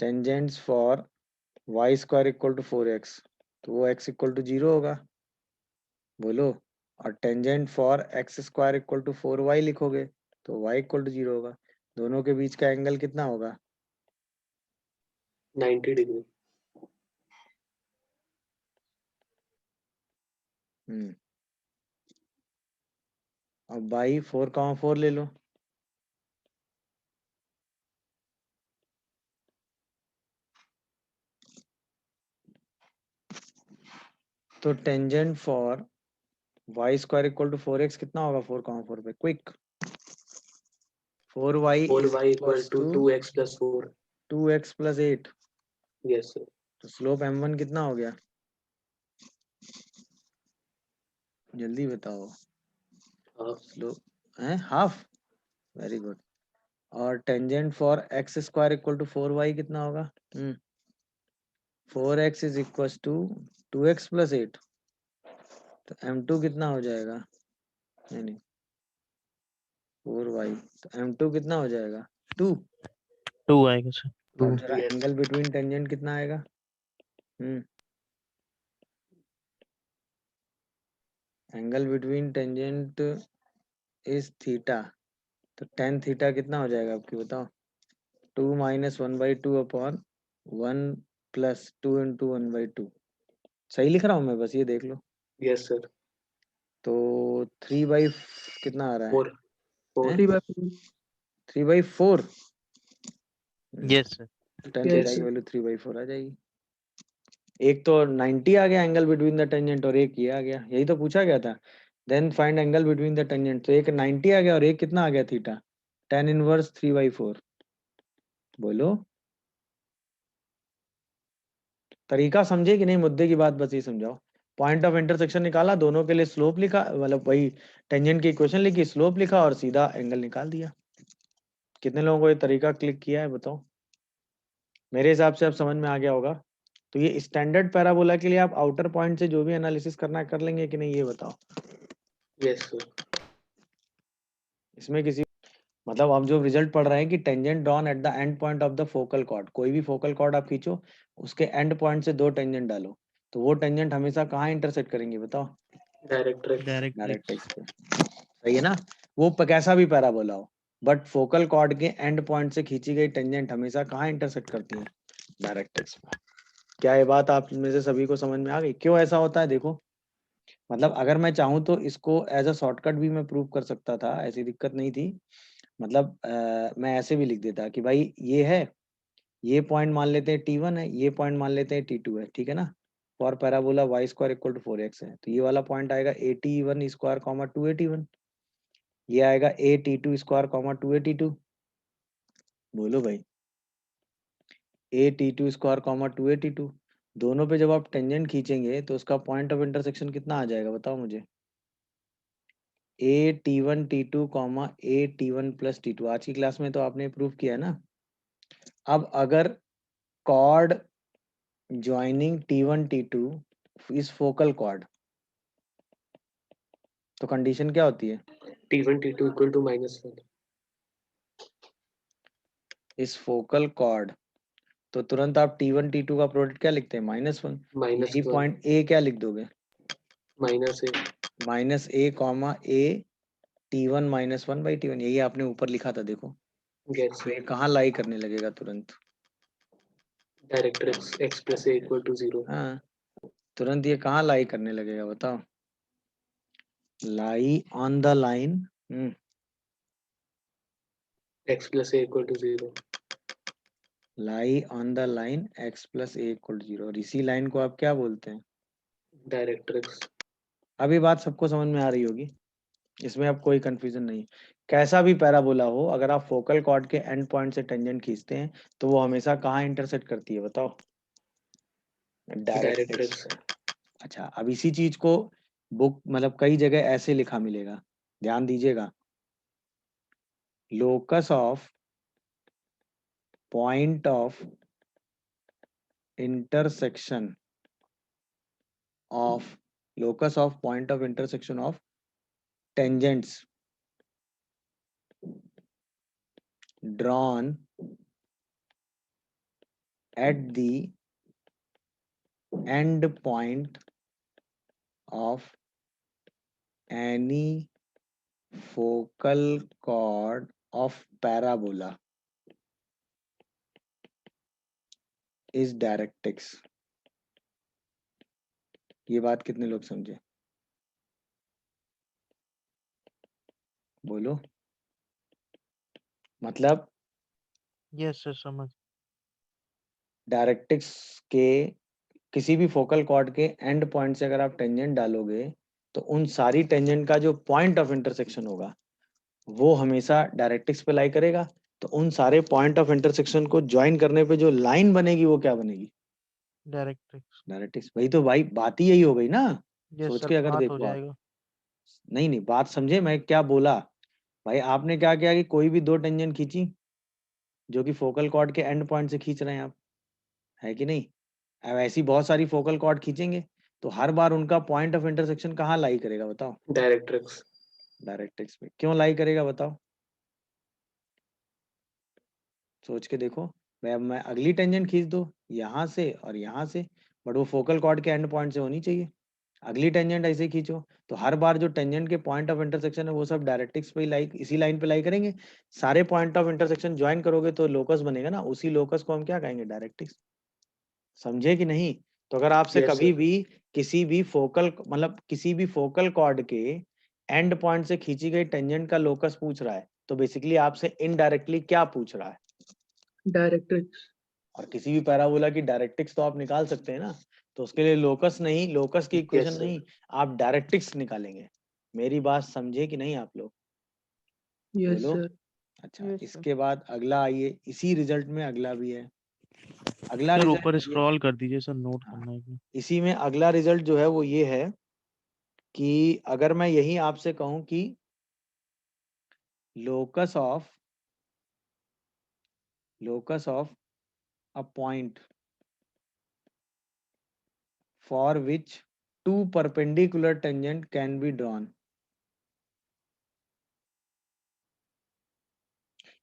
Tangents for y square equal to 4x, तो वो x इक्वल टू 0 होगा, बोलो। और tangent for x square equal to 4y लिखोगे तो y इक्वल टू 0 होगा। दोनों के बीच का एंगल कितना होगा? 90 डिग्री। अब बाई 4,4 ले लो, तो tangent for y square equal to 4x कितना होगा 4,4 पे? Quick, 4y 4y equal to 2x plus 4. 2x plus 8, Yes sir. तो स्लोप m1 कितना हो गया? जल्दी बताओ। स्लोप है हाफ, वेरी गुड। और tangent for x square equal to 4y कितना होगा? 4x is equal to 2x plus 8, तो m2 कितना हो जाएगा? नहीं 4y, तो m2 कितना हो जाएगा? 2। 2 आएगा सर। और जरा Yes. एंगल बिटवीन टेंजेंट कितना आएगा? Angle between tangent is theta, तो tan थीटा कितना हो जाएगा आपकी बताओ? 2 माइनस 1/2 अपॉन 1 प्लस 2 इंटू 1/2। सही लिख रहा हूँ मैं? बस ये देख लो। Yes sir. तो 3/, कितना आ रहा है? 4. 4. 3/4। 3/4। Yes sir. tan Yes, theta की sir. वैल्यू 3/4 आ जाएगी। एक तो 90 आ गया एंगल बिटवीन द टेंजेंट, और एक ये आ गया, यही तो पूछा गया था। Then find angle between the tangent, तो एक 90 आ गया और एक कितना आ गया? थीटा। tan इनवर्स 3/4, बोलो। तरीका समझे कि नहीं? मुद्दे की बात बस ये समझाओ। पॉइंट ऑफ इंटरसेक्शन निकाला, दोनों के लिए स्लोप लिखा, मतलब वही टेंजेंट की इक्वेशन लिखी, स्लोप लिखा और सीधा एंगल निकाल दिया। कितने लोगों को ये तरीका क्लिक किया है बताओ? मेरे हिसाब से अब समझ में आ गया होगा। तो ये स्टैंडर्ड पैराबोला के लिए आप आउटर पॉइंट से जो भी एनालिसिस करना है कर लेंगे कि नहीं, ये बताओ। Yes sir. इसमें किसी मतलब हम जो रिजल्ट पढ़ रहे हैं कि tangent drawn at the end point of the focal cord, कोई भी फोकल कॉर्ड आप खींचो, उसके एंड पॉइंट से 2 टेंजेंट डालो, तो वो टेंजेंट हमेशा कहाँ इंटरसेक्ट करेंगे बताओ? Directrix. डायरेक्ट एक्स पे। सही है ना? वो कैसा भी पैराबोला हो, बट फोकल कॉर्ड के एंड पॉइंट से खींची गई टेंजेंट हमेशा कहाँ इंटरसेक्ट करती है? डायरेक्ट एक्स पे। क्या ये बात आप में से सभी को समझ में आ गई? क्यों ऐसा होता है देखो, मतलब अगर मैं चाहूँ तो इसको एज अ शॉर्टकट भी मैं प्रूव कर सकता था, ऐसी दिक्कत नहीं थी। मतलब मैं ऐसे भी लिख देता कि भाई ये है, ये पॉइंट मान लेते हैं T1 है, ये पॉइंट मान लेते हैं T2 है, ठीक है ना? For parabola y square equal to 4x है, तो ये वाला पॉइंट आएगा AT1 स्क्वायर कॉमा 2AT1, ये आएगा AT2 स्क्वायर कॉमा 2AT2, बोलो भाई। AT2 स्क्वायर कॉमा 2AT2, दोनों पे जब आप टेंजेंट खींचेंगे तो उसका पॉइंट ऑफ इंटरसेक्शन कितना आ जाएगा बताओ मुझे? AT1 T2 comma AT1 plus T2। आज की क्लास में तो आपने प्रूव किया है ना। अब अगर कॉर्ड ज्वाइनिंग T1 T2 इस फोकल कॉर्ड, तो कंडीशन क्या होती है? T1 T2 equal to -1. इस फोकल कॉर्ड, तो तुरंत आप T1 T2 का प्रोडक्ट क्या लिखते हैं? -1। यही -1. पॉइंट A क्या लिख दोगे? -A. -A comma A T1 -1/T1, यही आपने ऊपर लिखा था देखो। Yes. तो ये कहाँ लाई करने लगेगा तुरंत? Directrix. X plus A equal to 0. हाँ, तुरंत ये कहाँ लाई करने लगेगा बताओ? Lie on the line X plus A equal to 0. Lie on the line x plus a equal to 0, और इसी लाइन को आप क्या बोलते हैं? Directrix. अभी बात सबको समझ में आ रही होगी, इसमें अब कोई कंफ्यूजन नहीं। कैसा भी पैराबोला हो, अगर आप फोकल कॉर्ड के एंड पॉइंट से टेंजेंट खींचते हैं तो वो हमेशा कहाँ इंटरसेक्ट करती है बताओ? Direct x Directrix. पे। अच्छा, अब इसी चीज को बुक मतलब कई जगह ऐसे लिखा मिलेगा, ध्यान दीजिएगा। Locus of point of intersection of locus of point of intersection of tangents drawn at the end point of any focal chord of parabola is directrix. ये बात कितने लोग समझे? बोलो। मतलब यस सर समझ। डायरेक्ट्रिक्स के किसी भी फोकल कॉर्ड के एंड पॉइंट से अगर आप टेंजेंट डालोगे तो उन सारी टेंजेंट का जो पॉइंट ऑफ इंटरसेक्शन होगा वो हमेशा डायरेक्ट्रिक्स पे लाई करेगा। तो उन सारे पॉइंट ऑफ इंटरसेक्शन को ज्वाइन करने पे जो लाइन बनेगी वो क्या बनेगी? डायरेक्ट्रिक्स। डायरेक्ट्रिक्स। वही तो भाई, बात ही यही हो गई ना। यस सोच सर के अगर बात हो देखो आप, जाएगा। नहीं नहीं बात समझे मैं क्या बोला? भाई आपने क्या किया कि कोई भी दो टेंजेंट खींची जो कि फोकल कॉर्ड के एंड पॉइंट से खींच रहे हैं आप, है कि नहीं? अब ऐसी बहुत सारी फोकल कॉर्ड खींचेंगे तो हर बार उनका पॉइंट ऑफ इंटरसेक्शन कहाँ लाई करेगा बताओ? डायरेक्ट्रिक्स। डायरेक्ट्रिक्स पे। क्यों लाई करेगा बताओ? सोच के देखो। भाई अब मैं अगली टेंजेंट खींच दो यहाँ से और यहाँ से, बट वो फोकल कॉर्ड के एंड पॉइंट से होनी चाहिए। अगली टेंजेंट ऐसे ही खींचो तो हर बार जो टेंजेंट के पॉइंट ऑफ इंटरसेक्शन है वो सब डायरेक्ट्रिक्स पे ही लाई, इसी लाइन पे लाई करेंगे। सारे पॉइंट ऑफ इंटरसेक्शन ज्वाइन करोगे तो लोकस बनेगा ना, उसी लोकस को हम क्या कहेंगे? डायरेक्ट्रिक्स। समझे कि नहीं? तो अगर आपसे Yes, कभी sir. भी किसी भी फोकल मतलब किसी भी फोकल कॉर्ड के एंड पॉइंट से खींची गई टेंजेंट का लोकस पूछ रहा है तो बेसिकली आपसे इनडायरेक्टली क्या पूछ रहा है? डायरेक्ट्रिक्स। और किसी भी पैराबोला की डायरेक्ट्रिक्स तो आप निकाल सकते हैं ना। तो उसके लिए लोकस नहीं, लोकस की इक्वेशन Yes, sir. नहीं, आप डायरेक्ट्रिक्स निकालेंगे। मेरी बात समझे कि नहीं आप लोग? यस बोलो। सर। अच्छा, यस सर। इसके बाद अगला आइए, इसी रिजल्ट में अगला भी है। अगला सर ऊपर रिजल्ट स्क्रॉल कर दीजिए सर, नोट हाँ, करना है इसमें। इसी में अगला रिजल्ट जो है वो ये है कि अगर मैं यही आपसे कहूं कि locus of a point for which two perpendicular tangent can be drawn,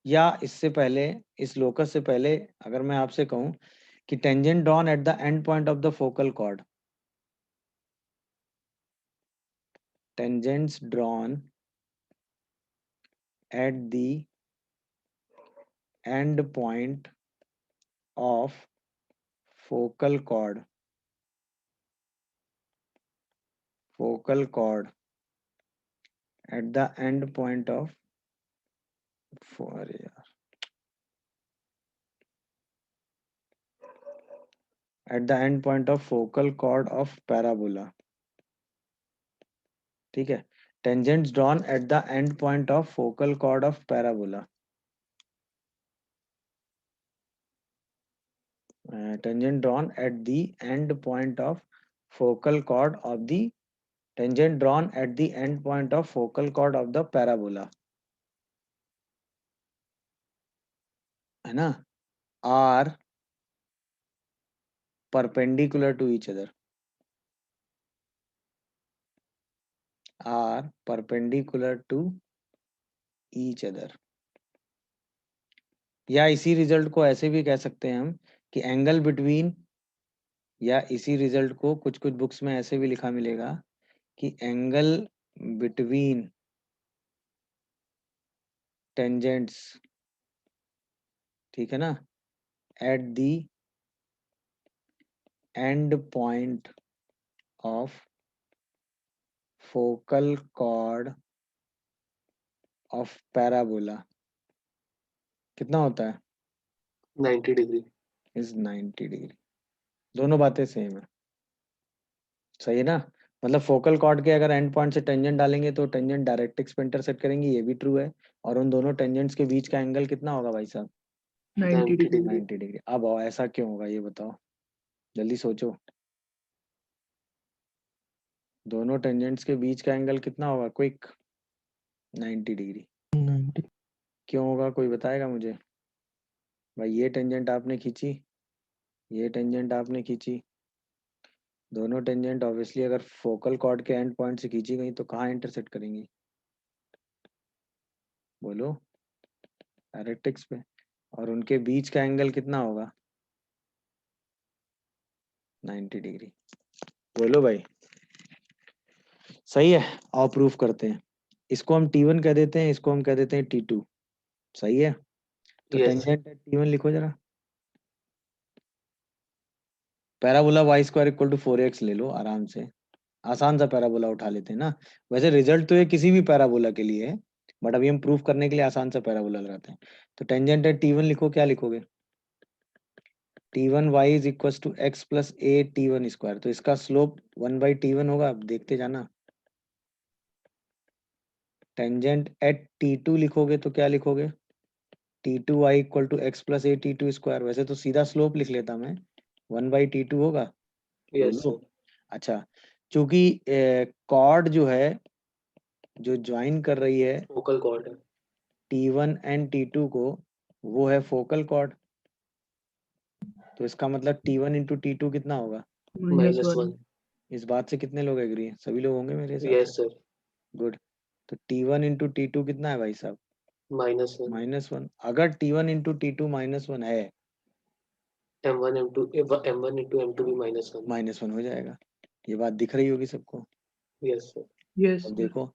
या इससे पहले, इस लोकस से पहले अगर मैं आपसे कहूं कि tangent drawn at the end point of the focal cord, tangents drawn at the end point of focal chord at the end point of focal chord of parabola। ठीक है, tangents drawn at the end point of focal cord of parabola, tangent drawn at the end point of focal chord of the tangent drawn at the end point of focal chord of the parabola, है ना, are perpendicular to each other, are perpendicular to each other। या इसी रिजल्ट को ऐसे भी कह सकते हैं हम कि एंगल बिटवीन, या इसी रिजल्ट को कुछ कुछ बुक्स में ऐसे भी लिखा मिलेगा कि एंगल बिटवीन टेंजेंट्स, ठीक है ना, at the end point of focal cord of parabola कितना होता है? 90 degree. Is 90 degree. दोनों बातें सेम है, सही है ना? मतलब फोकल कॉर्ड के अगर एंड पॉइंट से टेंजेंट डालेंगे तो टेंजेंट डायरेक्ट्रिक्स पे इंटरसेक्ट करेंगे, ये भी ट्रू है। और उन दोनों टेंजेंट्स के बीच का एंगल कितना होगा भाई साहब? 90 90 डिग्री। degree. 90 डिग्री। अब आओ, ऐसा क्यों होगा ये बताओ, जल्दी सोचो। दोनों टेंजेंट्स के बीच का एंगल कितना होगा? क्विक। 90 डिग्री। 90। क्यों होगा, कोई बताएगा मुझे? भाई ये टेंजेंट आपने खींची, ये टेंजेंट आपने खींची, दोनों टेंजेंट ऑब्वियसली अगर फोकल कॉर्ड के एंड पॉइंट से खींची गई तो कहाँ इंटरसेक्ट करेंगी? बोलो। डायरेक्ट्रिक्स पे। और उनके बीच का एंगल कितना होगा? 90 डिग्री। बोलो भाई, सही है। और प्रूफ करते हैं। इसको हम T1 कह देते हैं, इसको हम कह देते हैं T2। सही है। तो Yes. टेंजेंट एट T1 लिखो जरा। Parabola y square equal to 4x ले लो आराम से। आसान सा पैराबोला उठा लेते हैं ना। वैसे रिजल्ट तो ये किसी भी पैराबोला के लिए है, बट अभी हम प्रूफ करने के लिए आसान सा पैराबोला लगाते हैं। तो टेंजेंट एट T1 लिखो, क्या लिखोगे? T1 y is equal to x plus a T1 square. तो इसका स्लोप 1/T1 होगा। अब देखते जाना। टेंजेंट एट T2 लिखोगे तो क्या लिखोगे? T2y equal to x plus a T2 square. वैसे तो सीधा स्लोप लिख लेता मैं, 1/T2 होगा। Yes, बोलो। sir. अच्छा, चूंकि कॉर्ड जो है, जो ज्वाइन कर रही है Focal chord है. T1 एंड T2 को, वो है फोकल कॉर्ड। तो इसका मतलब T1 इंटू T2 कितना होगा? Minus -1 1. इस बात से कितने लोग एग्री हैं? सभी लोग होंगे मेरे हिसाब Yes, से। sir. गुड। तो T1 इंटू T2 कितना है भाई साहब? Minus 1. -1। अगर T1 इंटू T2 -1 है, M1, M2, M1 into M2 भी -1. -1 हो जाएगा। ये बात दिख रही होगी सबको। Yes, sir. Yes, अब sir. देखो,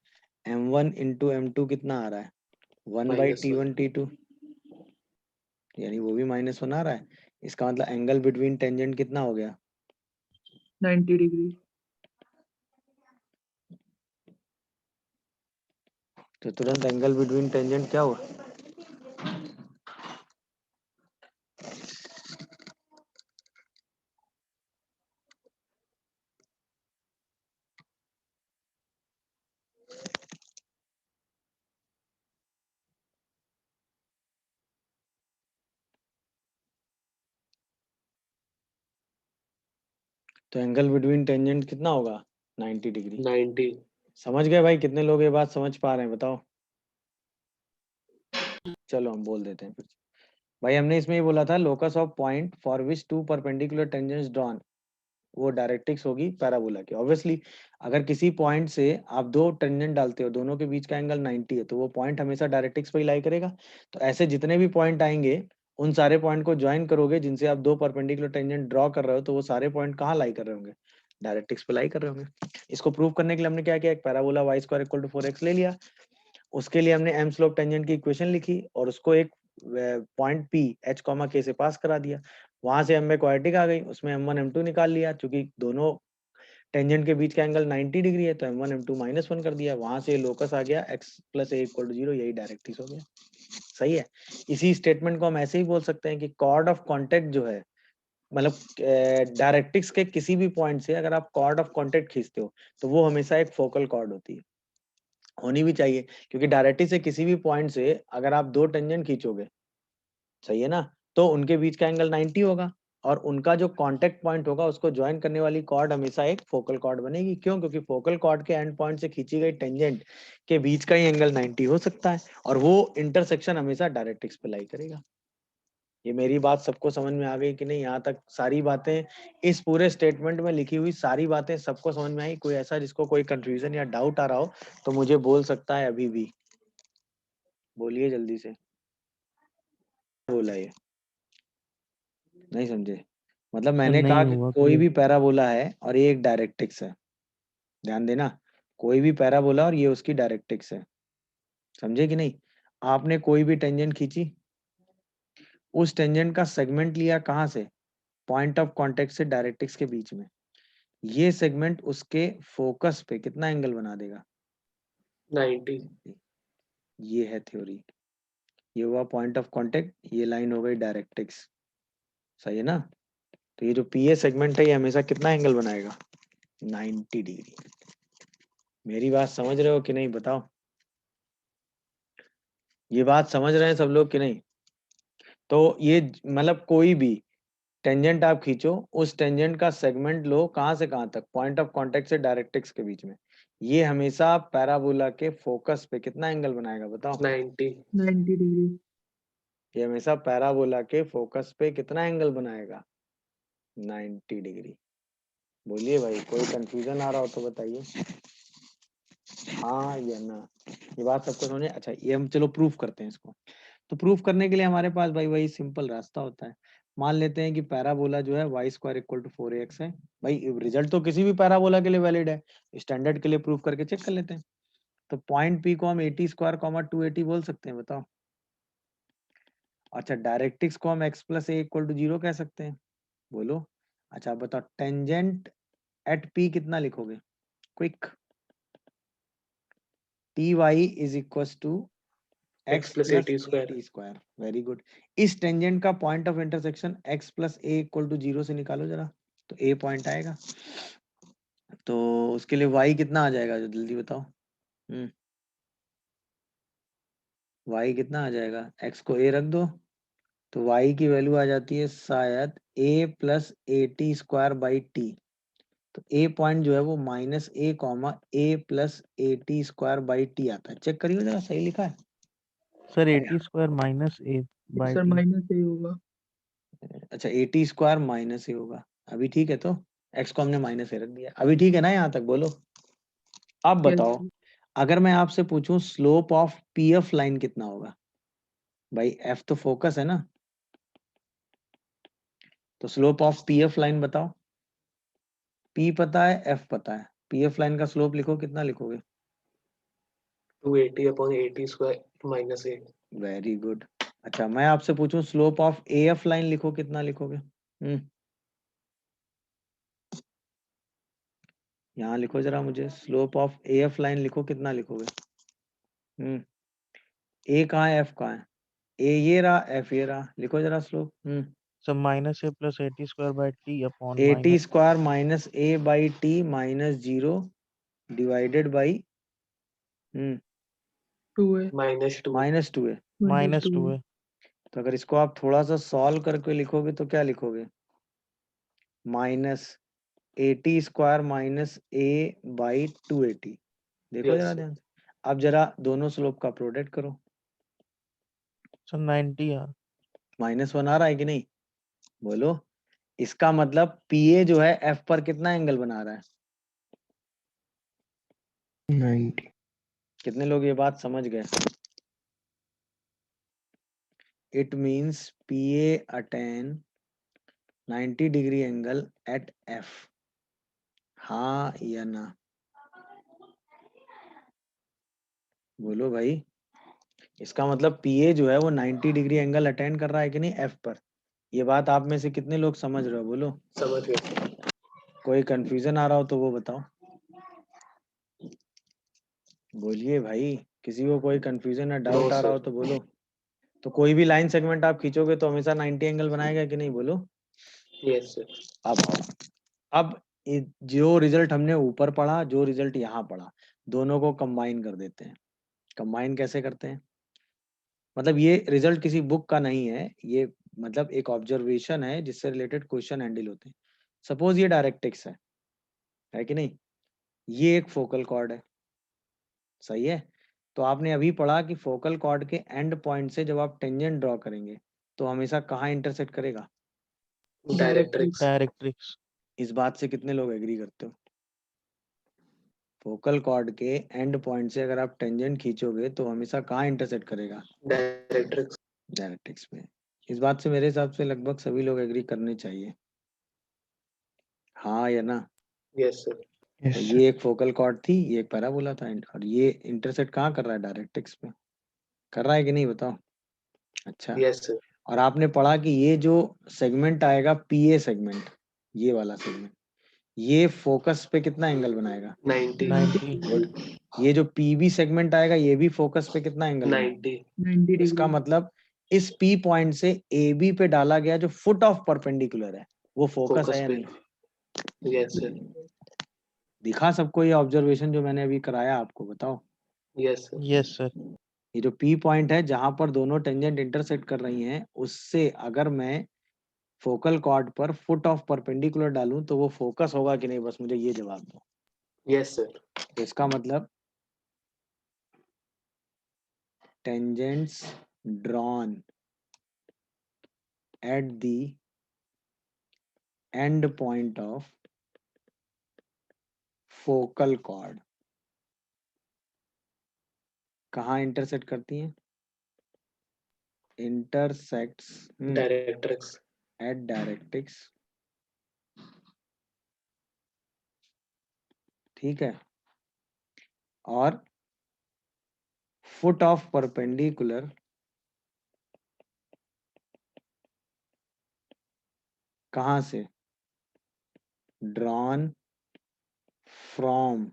M1 इंटू M2 कितना आ रहा है? 1/T1 T2, यानी वो भी -1 आ रहा है। इसका मतलब एंगल बिटवीन टेंजेंट कितना हो गया? 90 डिग्री। तो तुरंत एंगल बिटवीन टेंजेंट क्या हुआ? तो एंगल बिटवीन टेंजेंट कितना होगा? 90 डिग्री। 90. समझ गए भाई? कितने लोग ये बात समझ पा रहे हैं बताओ? चलो हम बोल देते हैं फिर। भाई हमने इसमें ये बोला था, locus of point for which two perpendicular tangents drawn, वो डायरेक्ट्रिक्स होगी पैराबोला की। ऑब्वियसली अगर किसी पॉइंट से आप दो टेंजेंट डालते हो, दोनों के बीच का एंगल 90 है, तो वो पॉइंट हमेशा डायरेक्ट्रिक्स पे ही लाई करेगा। तो ऐसे जितने भी पॉइंट आएंगे, उन सारे पॉइंट को ज्वाइन करोगे जिनसे आप दो परपेंडिकुलर टेंजेंट ड्रॉ कर रहे हो, तो वो सारे पॉइंट कहाँ लाई कर रहे होंगे? डायरेक्ट्रिक्स पे लाई कर रहे होंगे। इसको प्रूव करने के लिए हमने क्या किया? एक parabola y square equal to 4x ले लिया। उसके लिए हमने एम स्लोप टेंजेंट की इक्वेशन लिखी और उसको एक पॉइंट P H, K से पास करा दिया। वहां से हमें क्वाड्रेटिक आ गई, उसमें M1 M2 निकाल लिया। चूंकि दोनों टेंजेंट के बीच का एंगल 90 डिग्री है, तो M1 M2 -1 कर दिया। वहां से लोकस आ गया x plus a equal to 0, यही डायरेक्ट्रिक्स हो गया। सही है। इसी स्टेटमेंट को हम ऐसे ही बोल सकते हैं कि कॉर्ड ऑफ कॉन्टेक्ट जो है, मतलब डायरेक्ट्रिक्स के किसी भी पॉइंट से अगर आप कॉर्ड ऑफ कॉन्टेक्ट खींचते हो, तो वो हमेशा एक फोकल कॉर्ड होती है, होनी भी चाहिए। क्योंकि डायरेक्ट्रिक्स से किसी भी पॉइंट से अगर आप दो टेंजेंट खींचोगे, सही है ना, तो उनके बीच का एंगल 90 होगा, और उनका जो कांटेक्ट पॉइंट होगा, उसको ज्वाइन करने वाली कॉर्ड हमेशा एक फोकल कॉर्ड बनेगी। क्यों? क्योंकि फोकल कॉर्ड के एंड पॉइंट से खींची गई टेंजेंट के बीच का ही एंगल 90 हो सकता है, और वो इंटरसेक्शन हमेशा डायरेक्ट्रिक्स पे लाई करेगा। ये मेरी बात सबको समझ में आ गई कि नहीं? यहाँ तक सारी बातें, इस पूरे स्टेटमेंट में लिखी हुई सारी बातें सबको समझ में आई? कोई ऐसा जिसको कोई कंफ्यूजन या डाउट आ रहा हो तो मुझे बोल सकता है अभी भी। बोलिए जल्दी से। बोला ये नहीं समझे? मतलब मैंने नहीं कहा कि हुआ कोई क्लियर। भी पैराबोला है और ये एक डायरेक्ट्रिक्स है। ध्यान देना, कोई भी पैराबोला और ये उसकी डायरेक्ट्रिक्स है। समझे कि नहीं? आपने कोई भी टेंजेंट खींची, उस टेंजेंट का सेगमेंट लिया कहाँ से? पॉइंट ऑफ कांटेक्ट से डायरेक्ट्रिक्स के बीच में। ये सेगमेंट उसके फोकस पे कितना एंगल बना देगा? 90. ये है थ्योरी। ये हुआ पॉइंट ऑफ कांटेक्ट, ये लाइन हो गई डायरेक्ट्रिक्स। सही है ना? तो ये जो पीए सेगमेंट है, ये हमेशा कितना एंगल बनाएगा? 90 डिग्री। मेरी बात समझ रहे हो कि नहीं बताओ? ये बात समझ रहे हैं सब लोग कि नहीं? तो ये मतलब कोई भी टेंजेंट आप खींचो, उस टेंजेंट का सेगमेंट लो कहां से कहां तक? पॉइंट ऑफ कांटेक्ट से डायरेक्ट्रिक्स के बीच में। ये हमेशा पैराबोला के फोकस पे कितना एंगल बनाएगा बताओ? 90. 90 डिग्री। ये हमेशा पैराबोला के फोकस पे कितना एंगल बनाएगा? 90 डिग्री। बोलिए भाई, कोई कंफ्यूजन आ रहा हो तो बताइए, हाँ या ना। ये बात सबको समझे? अच्छा, ये हम चलो प्रूफ करते हैं इसको। तो प्रूफ करने के लिए हमारे पास भाई वही सिंपल रास्ता होता है। मान लेते हैं कि पैराबोला जो है y square equal to 4ax है। भाई रिजल्ट तो किसी भी पैराबोला के लिए वैलिड है, स्टैंडर्ड के लिए प्रूफ करके चेक कर लेते हैं। तो पॉइंट पी को हम 80 स्क्वायर 280 बोल सकते हैं, बताओ। अच्छा, डायरेक्ट्रिक्स को हम x plus a equal to 0 कह सकते हैं, बोलो। अच्छा आप बताओ टेंजेंट एट पी कितना लिखोगे, quick. T y is equal to x plus 80 square. Square. Very good. इस टेंजेंट का point of intersection x plus a equal to 0 से निकालो जरा, तो a पॉइंट आएगा। तो उसके लिए y कितना आ जाएगा, जो जल्दी बताओ। y कितना आ जाएगा, x को a रख दो, तो y की वैल्यू आ जाती है शायद a plus 80 square by t. तो a पॉइंट जो है वो minus a comma a plus 80 square by t आता है। चेक करिए जरा, सही लिखा है। Sir 80 square minus a by sir t. Minus a होगा। अच्छा 80 स्क्वायर माइनस ए होगा, अभी ठीक है। तो x को हमने माइनस ए रख दिया, अभी ठीक है ना, यहाँ तक बोलो। अब Yes, बताओ, अगर मैं आपसे पूछूं स्लोप ऑफ पीएफ लाइन कितना होगा, भाई f तो फोकस है ना, तो स्लोप ऑफ पीएफ लाइन बताओ। p पता है, f पता है, पीएफ लाइन का स्लोप लिखो, कितना लिखोगे। 280 upon 80 square minus a. Very good. अच्छा मैं आपसे पूछूं स्लोप ऑफ एएफ लाइन लिखो, कितना लिखोगे। यहाँ लिखो जरा मुझे, स्लोप ऑफ एएफ लाइन लिखो, कितना लिखोगे। ए कहाँ है, एफ कहाँ है, ए ये रहा, एफ ये रहा, लिखो जरा slope. Sir minus A plus 80 square by T upon 80 square minus a by T minus 0 divided by 2a minus 2. Minus 2 है। माइनस 2 2a है। तो अगर इसको आप थोड़ा सा सॉल्व करके लिखोगे तो क्या लिखोगे, minus 80 square minus a by 280। देखो Yes, जरा sir. ध्यान से, अब जरा दोनों स्लोप का प्रोडक्ट करो। सर 90 यार। -1 आ रहा है कि नहीं, बोलो। इसका मतलब पीए जो है एफ पर कितना एंगल बना रहा है, 90। कितने लोग ये बात समझ गए। It means PA attain 90 degree angle at f, हाँ या ना, बोलो भाई। इसका मतलब पीए जो है वो 90 डिग्री एंगल अटेंड कर रहा है कि नहीं एफ पर। ये बात आप में से कितने लोग समझ रहे हो, बोलो। समझ गए. कोई कंफ्यूजन आ रहा हो तो वो बताओ, बोलिए भाई। किसी को कोई कंफ्यूजन या डाउट No, आ रहा sir. हो तो बोलो। तो कोई भी लाइन सेगमेंट आप खींचोगे तो हमेशा 90 एंगल बनाएगा कि नहीं, बोलो। Yes, sir. अब आओ, अब जो रिजल्ट हमने ऊपर पढ़ा, जो रिजल्ट यहाँ पढ़ा, दोनों को कंबाइन कर देते हैं। कंबाइन कैसे करते हैं, मतलब ये रिजल्ट किसी बुक का नहीं है, ये मतलब एक ऑब्जर्वेशन है जिससे रिलेटेड क्वेश्चन हैंडल होते हैं। सपोज ये डायरेक्ट्रिक्स है कि नहीं, ये एक फोकल कॉर्ड है, सही है। तो आपने अभी पढ़ा कि फोकल कॉर्ड के एंड पॉइंट से जब आप टेंजेंट ड्रॉ करेंगे तो हमेशा कहाँ इंटरसेक्ट करेगा, Directrix. डायरेक्ट्रिक्स। इस बात से कितने लोग एग्री करते हो। फोकल कॉर्ड के एंड पॉइंट से अगर आप टेंजेंट खींचोगे तो हमेशा कहाँ इंटरसेक्ट करेगा, Directrix. डायरेक्ट्रिक्स में। इस बात से मेरे हिसाब से लगभग सभी लोग एग्री करने चाहिए, हाँ या ना। Yes, sir. Yes, तो sir. ये एक फोकल कॉर्ड थी, ये एक पैराबोला था, और ये इंटरसेक्ट कहाँ कर रहा है, डायरेक्ट्रिक्स पे कर रहा है कि नहीं, बताओ। अच्छा, Yes, sir. और आपने पढ़ा कि ये जो सेगमेंट आएगा पीए सेगमेंट, ये वाला सेगमेंट, ये फोकस पे कितना एंगल बनाएगा, 90. 90। गुड। ये जो पीबी सेगमेंट आएगा ये भी फोकस पे कितना एंगल बनाएगा, 90. 90 इसका डिग्री। मतलब इस पी पॉइंट से ए बी पे डाला गया जो फुट ऑफ परपेंडिकुलर है वो फोकस Focus है या पे. नहीं। Yes, sir. दिखा सबको ये ऑब्जर्वेशन जो मैंने अभी कराया आपको, बताओ। Yes, sir. Yes sir. ये जो पी पॉइंट है जहां पर दोनों टेंजेंट इंटरसेक्ट कर रही हैं, उससे अगर मैं फोकल कॉर्ड पर फुट ऑफ परपेंडिकुलर डालूं तो वो फोकस होगा कि नहीं, बस मुझे ये जवाब दो। Yes, sir. तो इसका मतलब tangents drawn at the end point of focal cord कहाँ इंटरसेक्ट करती हैं, इंटरसेक्ट्स Directrix. at डायरेक्ट्रिक्स, ठीक है, और फुट ऑफ परपेंडिकुलर कहाँ से, drawn from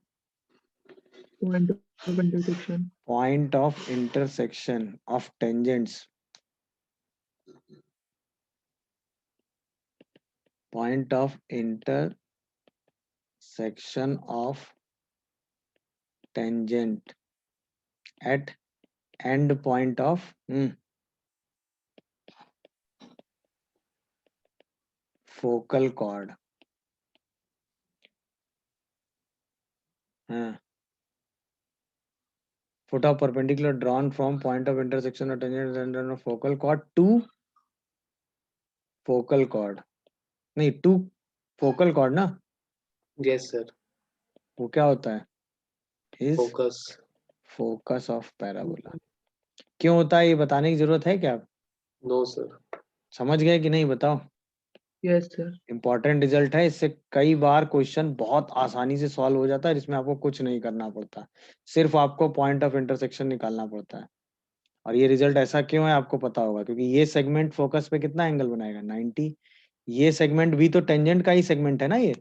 Point of intersection. point of intersection of tangents, point of intersection of tangent at end point of focal chord, हाँ, foot of perpendicular drawn from point of intersection of tangent and of focal chord to focal chord, नहीं to focal chord ना, Yes, sir. वो क्या होता है, is Focus. focus of parabola। क्यों होता है ये बताने की जरूरत है क्या, आप No, sir. समझ गए कि नहीं, बताओ। Yes, sir. इंपॉर्टेंट रिजल्ट है, इससे कई बार क्वेश्चन बहुत आसानी से सॉल्व हो जाता है, जिसमें आपको कुछ नहीं करना पड़ता, सिर्फ आपको पॉइंट ऑफ इंटरसेक्शन निकालना पड़ता है। और ये रिजल्ट ऐसा क्यों है आपको पता होगा, क्योंकि ये सेगमेंट फोकस पे कितना एंगल बनाएगा, 90। ये सेगमेंट भी तो टेंजेंट का ही सेगमेंट है ना, ये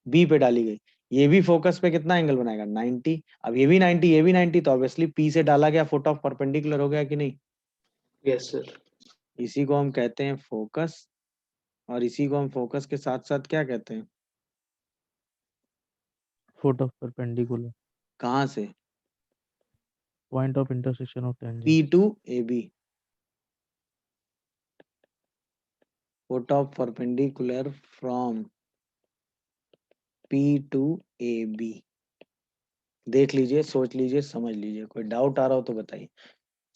बी पे डाली गई, ये भी फोकस पे कितना एंगल बनाएगा, 90। अब ये भी 90, ये भी 90, तो ऑब्वियसली पी से डाला गया फुट ऑफ परपेंडिकुलर हो गया कि नहीं। Yes, sir. इसी को हम कहते हैं फोकस, और इसी को हम फोकस के साथ साथ क्या कहते हैं, foot of perpendicular, कहाँ से, point of intersection of tangent, P to AB, foot of perpendicular from P to AB। देख लीजिए, सोच लीजिए, समझ लीजिए, कोई डाउट आ रहा हो तो बताइए।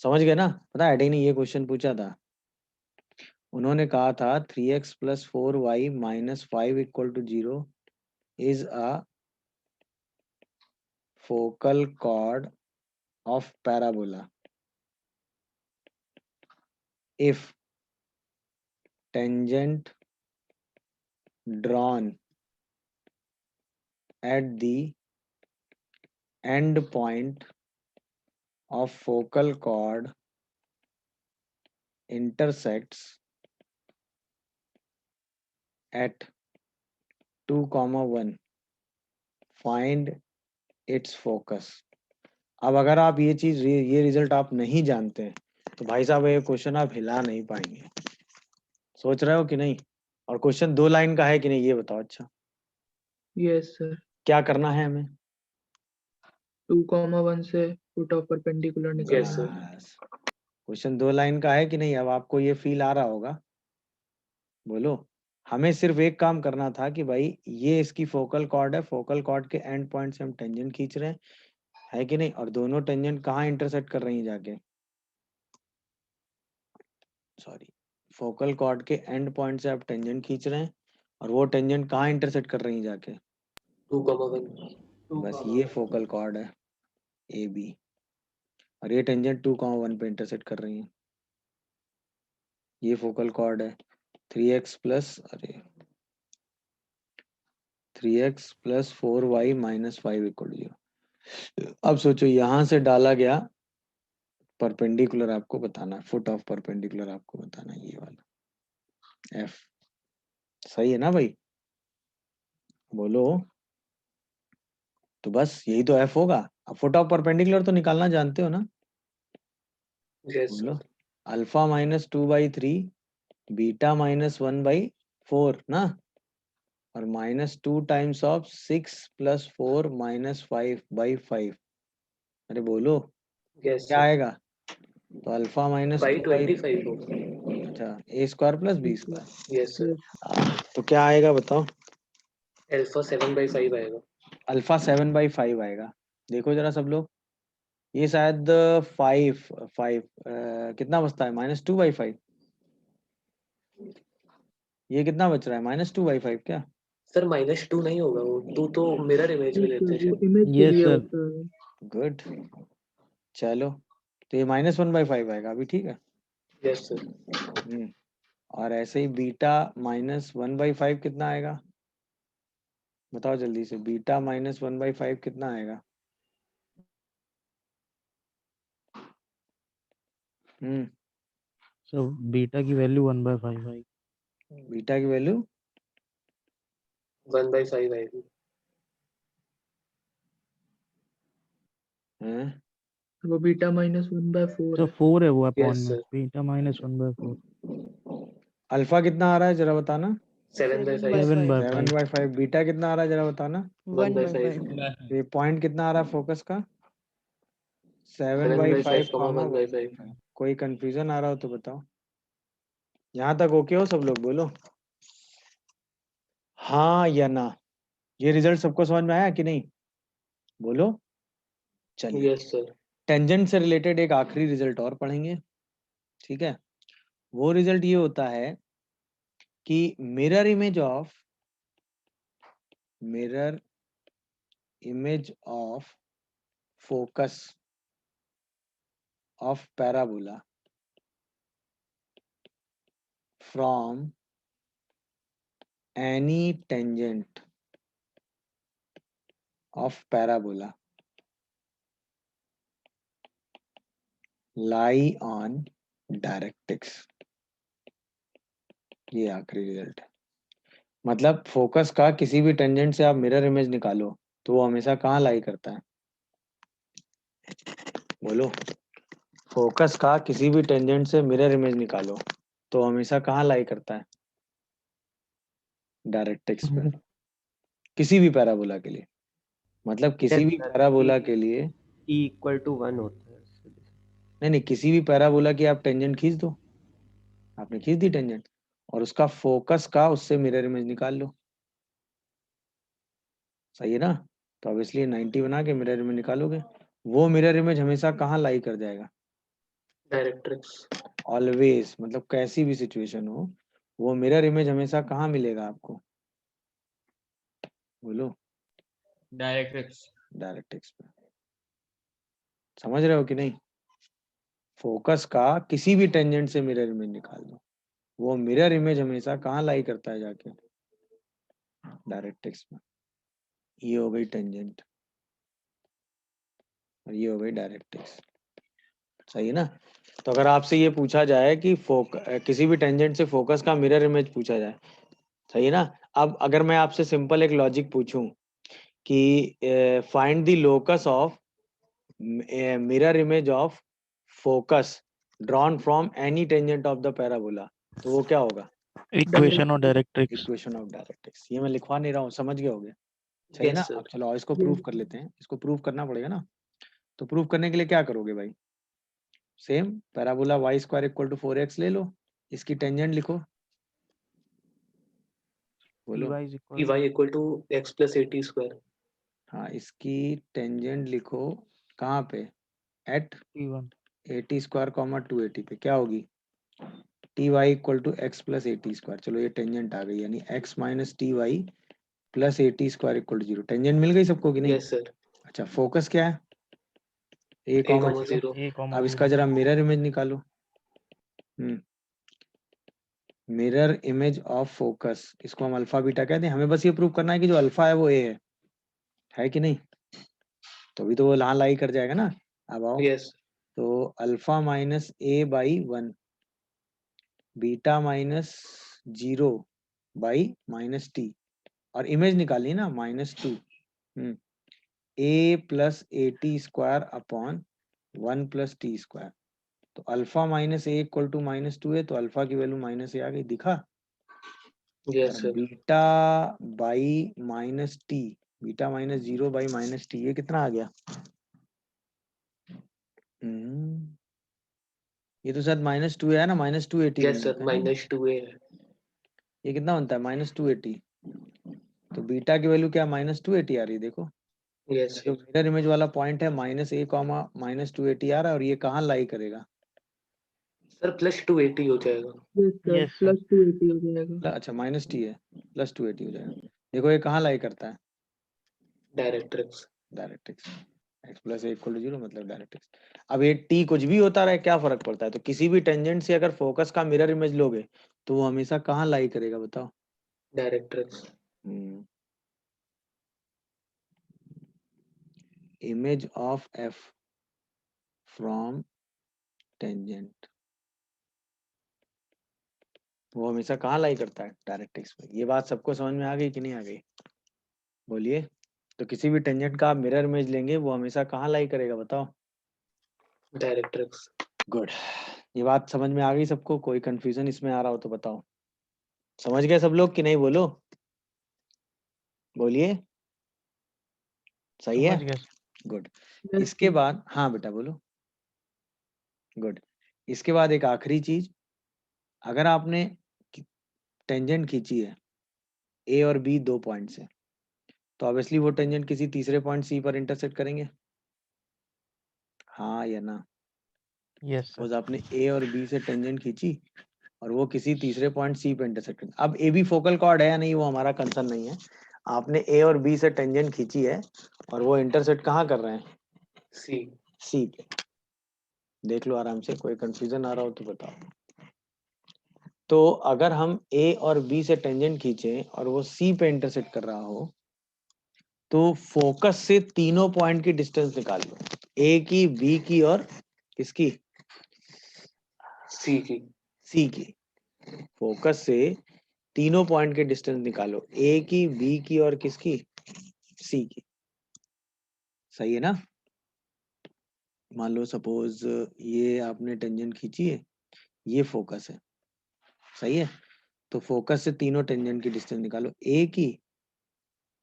समझ गए ना, पता है ने ये क्वेश्चन पूछा था, उन्होंने कहा था 3x + 4y - 5 = 0 is a focal chord of parabola if tangent drawn at the end point of focal chord intersects at 2, 1, find its focus। अब अगर आप ये चीज, ये रिजल्ट आप नहीं जानते हैं तो भाई साहब ये क्वेश्चन आप हिला नहीं पाएंगे। सोच रहे हो कि नहीं, और क्वेश्चन 2 लाइन का है कि नहीं ये बताओ। अच्छा Yes, sir. क्या करना है हमें, 2, 1 से फुट ऑफ परपेंडिकुलर निकालना Yes, sir. है। क्वेश्चन 2 लाइन का है कि नहीं, अब आपको ये फील आ रहा होगा, बोलो। हमें सिर्फ एक काम करना था कि भाई ये इसकी फोकल कॉर्ड है, फोकल कॉर्ड के एंड पॉइंट से हम टेंजेंट खींच रहे हैं, है कि नहीं, और दोनों टेंजेंट कहाँ इंटरसेक्ट कर रही हैं जाके, सॉरी, फोकल कॉर्ड के एंड पॉइंट से आप टेंजेंट खींच रहे हैं, और वो टेंजेंट कहाँ इंटरसेक्ट कर रही हैं जाके, 2, 1. बस ये फोकल कॉर्ड है ए बी, और ये टेंजेंट 2, 1 पे इंटरसेक्ट कर रही हैं, ये फोकल कॉर्ड है 3x प्लस 4y - 5 = 0। अब सोचो यहां से डाला गया परपेंडिकुलर आपको बताना है, फुट ऑफ परपेंडिकुलर आपको बताना है, ये वाला F। सही है ना भाई, बोलो। तो बस यही तो F होगा। अब फुट ऑफ परपेंडिकुलर तो निकालना जानते हो ना, Yes, sir. बोलो। अल्फा -2/3 बीटा -1/4 ना, और -2 टाइम्स ऑफ 6 + 4 - 5/5। अरे बोलो Yes, क्या sir. आएगा, तो अल्फा By -2/3, 25 होगा। अच्छा a² + b²। Yes, sir. तो क्या आएगा बताओ, Alpha 7/5 आएगा। अल्फा 7/5 आएगा। देखो जरा सब लोग, ये शायद 5 कितना बचता है, -2/5, ये कितना बच रहा है, -2/5 क्या, सर -2 नहीं होगा, वो 2 तो मिरर इमेज में लेते हैं। वो इमेज के Yes, लिए sir. होता है। गुड, चलो, तो ये -1/5 आएगा अभी, ठीक है। Yes, sir. और ऐसे ही बीटा माइनस 1/5 कितना आएगा, बताओ जल्दी से, बीटा माइनस 1/5 कितना आएगा? सो बीटा की वैल्यू 1/5 आई। बीटा की वैल्यू 1/5 आएगी। है वो बीटा माइनस 1/4 तो है। 4 है वो अपॉन Yes, में, sir. Beta minus 1/4। अल्फा कितना आ रहा है जरा बताना? 7/5. 7/5। 7/5। बीटा कितना आ रहा है जरा बताना? 1/5. ये पॉइंट कितना आ रहा है फोकस का? 7/5, 7/5 कॉमा 1/5. कोई कंफ्यूजन आ रहा हो तो बताओ। यहाँ तक ओके हो सब लोग? बोलो हाँ या ना। ये रिजल्ट सबको समझ में आया कि नहीं? बोलो। चलिए Yes, sir. टेंजेंट से रिलेटेड एक आखिरी रिजल्ट और पढ़ेंगे, ठीक है? वो रिजल्ट ये होता है कि mirror image of focus of parabola from any tangent of parabola lie on directrix. ये आखिरी रिजल्ट है। मतलब फोकस का किसी भी टेंजेंट से आप मिरर इमेज निकालो तो वो हमेशा कहाँ लाई करता है? बोलो। फोकस का किसी भी टेंजेंट से मिरर इमेज निकालो तो हमेशा कहाँ लाई करता है? डायरेक्ट्रिक्स पे। किसी भी पैराबोला के लिए, मतलब किसी भी पैराबोला के लिए E=1 होता है। नहीं, किसी भी पैराबोला की आप टेंजेंट खींच दो, आपने खींच दी टेंजेंट, और उसका फोकस का उससे मिरर इमेज निकाल लो। सही है ना? तो अब इसलिए 90 बना के मिरर इमेज निकालोगे, वो मिरर इमेज हमेशा कहाँ लाई कर जाएगा? Directrix. ऑलवेज, मतलब कैसी भी सिचुएशन हो वो मिरर इमेज हमेशा कहाँ मिलेगा आपको? बोलो। डायरेक्ट्रिक्स पे। समझ रहे हो कि नहीं? फोकस का किसी भी टेंजेंट से मिरर इमेज निकाल दो, वो मिरर इमेज हमेशा कहाँ लाई करता है जाके? डायरेक्ट्रिक्स में। ये हो गई टेंजेंट और ये हो गई डायरेक्ट्रिक्स। सही है ना? तो अगर आपसे ये पूछा जाए कि किसी भी टेंजेंट से फोकस का मिरर इमेज पूछा जाए, सही है ना? अब अगर मैं आपसे सिंपल एक लॉजिक पूछूं कि find the locus of mirror image of focus drawn from any tangent of the parabola, तो वो क्या होगा? Equation of directrix. Equation of directrix. ये मैं लिखवा नहीं रहा हूँ, समझ गए होगे? सही है Yes, ना? sir. अब चलो इसको प्रूव कर लेते हैं। इसको प्रूव करना पड़ेगा ना, तो प्रूव करने के लिए क्या करोगे भाई? सेम पैराबोला y² = 4x ले लो, इसकी टेंजेंट लिखो। बोलो। Py=x plus at square. हाँ, इसकी टेंजेंट लिखो कहाँ पे? एट T1 at², 280 पे क्या होगी? ty = x plus at²। चलो ये टेंजेंट आ गई, यानी x minus ty plus at² = 0। Tangent मिल गई सबको कि नहीं? Yes, sir. अच्छा, फोकस क्या है? a, A, 0. A, अब इसका जरा मिरर इमेज निकालो। मिरर इमेज ऑफ फोकस, इसको हम अल्फा बीटा कहते हैं। हमें बस ये प्रूव करना है कि जो अल्फा है वो ए है कि नहीं? तो भी तो वो यहाँ लाई कर जाएगा ना। अब आओ, Yes. तो alpha minus a/1 beta minus 0/-t, और इमेज निकाली ना -2 a plus at² upon 1 plus t²। तो अल्फा माइनस a = -2 है, तो अल्फा की वैल्यू -a आ गई, दिखा? Yes, sir. Beta by -t, beta -0/-t, ये कितना आ गया? ये तो शायद -2 है ना, -280 Yes, sir. -2a. ये कितना बनता है? -280। तो बीटा की वैल्यू क्या -280 आ रही है, देखो। Yes, जो sir. मिरर इमेज वाला पॉइंट है -a, -280 आ रहा है, और ये कहाँ लाई करेगा? Sir, plus 280 हो जाएगा. Yes, sir. Yes, sir. Plus 280 हो जाएगा। अच्छा, -t है, +280 हो जाएगा। देखो ये कहाँ लाई करता है? Directrix. Directrix. x plus a equal to 0 मतलब डायरेक्ट x। अब ये t कुछ भी होता रहे क्या फर्क पड़ता है, तो किसी भी टेंजेंट से अगर फोकस का मिरर इमेज लोगे तो वो हमेशा कहाँ लाई करेगा बताओ। Directrix. Image of f from tangent वो हमेशा कहाँ लाई करता है, डायरेक्ट x पे। ये बात सबको समझ में आ गई कि नहीं आ गई, बोलिए। तो किसी भी टेंजेंट का आप मिरर इमेज लेंगे वो हमेशा कहाँ लाई करेगा बताओ। डायरेक्ट्रिक्स। गुड, ये बात समझ में आ गई सबको, कोई कंफ्यूजन इसमें आ रहा हो तो बताओ। समझ गए सब लोग कि नहीं, बोलो बोलिए, सही है, समझ गया सर। गुड। Yes, इसके sir. बाद हाँ बेटा बोलो, गुड। इसके बाद एक आखिरी चीज, अगर आपने टेंजेंट खींची है ए और बी 2 पॉइंट से, तो ऑब्वियसली वो टेंजेंट किसी तीसरे पॉइंट सी पर इंटरसेक्ट करेंगे, हाँ या ना। Yes sir. सपोज आपने ए और बी से टेंजेंट खींची और वो किसी तीसरे पॉइंट सी पे इंटरसेक्ट करेंगे। अब ए बी फोकल कॉर्ड है या नहीं वो हमारा कंसर्न नहीं है, आपने ए और बी से टेंजेंट खींची है और वो इंटरसेक्ट कहाँ कर रहे हैं, सी। सी पे। देख लो आराम से, कोई कंफ्यूजन आ रहा हो तो बताओ। तो अगर हम ए और बी से टेंजेंट खींचे और वो सी पे इंटरसेक्ट कर रहा हो, तो फोकस से तीनों पॉइंट की डिस्टेंस निकाल लो, ए की, बी की और किसकी, सी की। सी की। फोकस से तीनों पॉइंट के डिस्टेंस निकालो, ए की, बी की और किसकी, सी की। सही है ना। मान लो सपोज ये आपने टेंजेंट खींची है, ये फोकस है, सही है। तो फोकस से तीनों टेंजेंट की डिस्टेंस निकालो, ए की,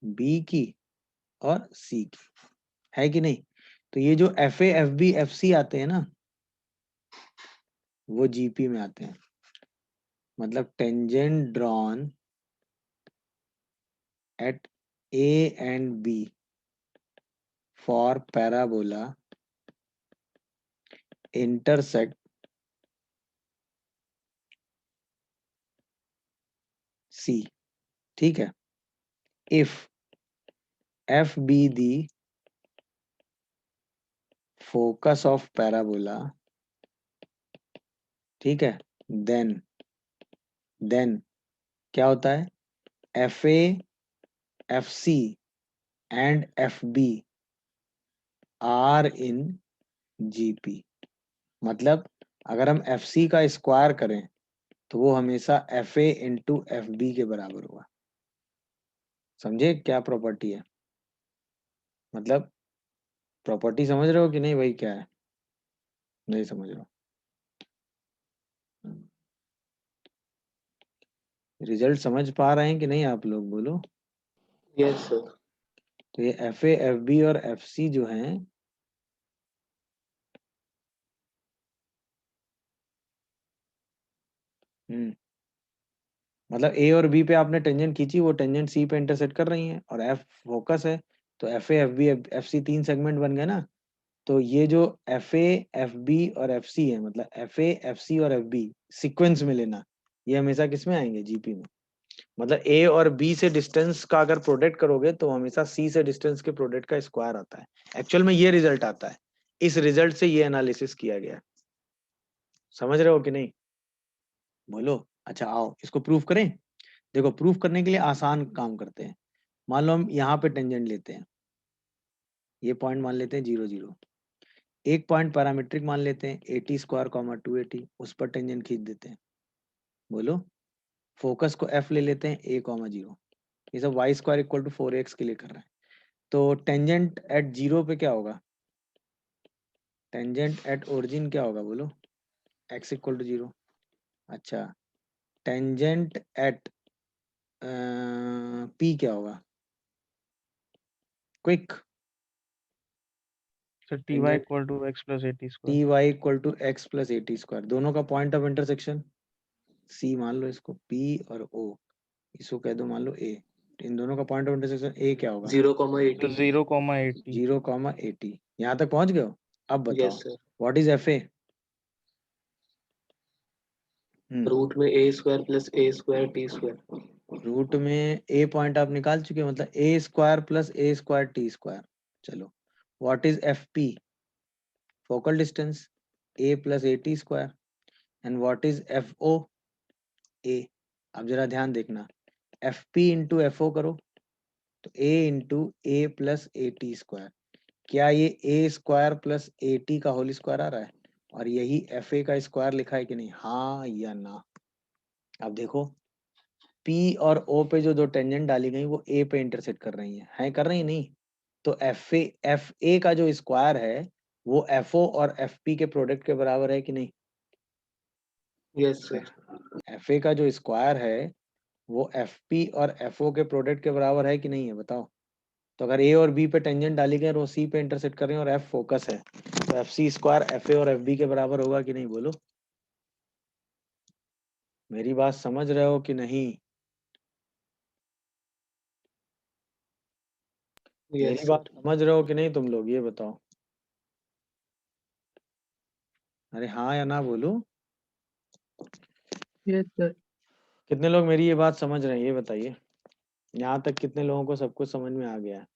बी की और सी की, है कि नहीं। तो ये जो f a, f b, f c आते हैं ना, वो जीपी में आते हैं। मतलब tangent drawn at a and b for parabola intersect C, ठीक है। if f be the focus of parabola, ठीक है, then क्या होता है, f a, f c and f b are in GP. मतलब अगर हम एफ सी का स्क्वायर करें तो वो हमेशा f a into f b के बराबर होगा। समझे क्या प्रॉपर्टी है, मतलब प्रॉपर्टी समझ रहे हो कि नहीं भाई, क्या है, नहीं समझ रहे हो। रिजल्ट समझ पा रहे हैं कि नहीं आप लोग, बोलो। Yes sir. तो ये एफ ए, एफ बी और एफ सी जो हैं, मतलब ए और बी पे आपने टेंजेंट खींची, वो टेंजेंट सी पे इंटरसेक्ट कर रही हैं, और एफ फोकस है, तो f a, f b, f c 3 segment बन गए ना। तो ये जो एफ ए, एफ बी और एफ सी है, मतलब एफ ए, एफ सी और एफ बी सीक्वेंस में लेना, ये हमेशा किस में आएंगे, जीपी में। मतलब ए और बी से डिस्टेंस का अगर प्रोडक्ट करोगे तो हमेशा सी से डिस्टेंस के प्रोडक्ट का स्क्वायर आता है। एक्चुअल में ये रिजल्ट आता है, इस रिजल्ट से ये एनालिसिस किया गया। समझ रहे हो कि नहीं, बोलो। अच्छा आओ इसको प्रूफ करें। देखो प्रूफ करने के लिए आसान काम करते हैं। मान लो हम यहाँ पे टेंजेंट लेते हैं, ये पॉइंट मान लेते हैं 0 0, एक पॉइंट पैरामीट्रिक मान लेते हैं 80 स्क्वायर कॉमा 280, उस पर टेंजेंट खींच देते हैं। बोलो, फोकस को एफ ले लेते हैं a कॉमा 0, ये सब Y square equal to 4x के लिए कर रहे हैं। तो टेंजेंट एट 0 पे क्या होगा, टेंजेंट एट ओरिजिन क्या होगा, बोलो, x इक्वल टू 0। अच्छा, टेंजेंट एट p क्या होगा, quick, sir t y equal to x plus at t square. Y equal to x plus at square, दोनों का पॉइंट ऑफ इंटरसेक्शन सी मान लो इसको, P और O, इसको कह दो मान लो A। इन दोनों का पॉइंट ऑफ इंटरसेक्शन A क्या होगा, 0,80। 0,80। 0,80। यहाँ तक पहुंच गए हो। अब बताओ yes sir. What is F A. Root में a square plus a square t square. Root में A पॉइंट आप निकाल चुके हो, मतलब A square plus A square t square. चलो what is F P? Focal distance a plus a t square. And what is F O? A. अब जरा ध्यान देखना, F P into F O करो तो a into a plus a t square. क्या ये ए स्क्वायर प्लस ए टी का होल स्क्वायर आ रहा है? और यही एफ ए का स्क्वायर लिखा है कि नहीं, हाँ या ना? अब देखो, पी और ओ पे जो दो टेंजेंट डाली गई वो ए पे इंटरसेक्ट कर रही हैं, कर रही नहीं? तो एफ ए का जो स्क्वायर है वो एफ ओ और एफ पी के प्रोडक्ट के बराबर है कि नहीं? Yes sir. एफ ए का जो स्क्वायर है वो एफ पी और एफ ओ के प्रोडक्ट के बराबर है कि नहीं है, बताओ? तो अगर ए और बी पे टेंजेंट डाली गई और वो सी पे इंटरसेक्ट कर रहे हैं और एफ फोकस है, तो f c square f a और एफ बी के बराबर होगा कि नहीं, बोलो? मेरी बात समझ रहे हो कि नहीं? मेरी यस बात सर। समझ रहे हो कि नहीं तुम लोग, ये बताओ। अरे हाँ या ना बोलो। Yes sir. कितने लोग मेरी ये बात समझ रहे हैं, ये बताइए। यहाँ तक कितने लोगों को सब कुछ समझ में आ गया है?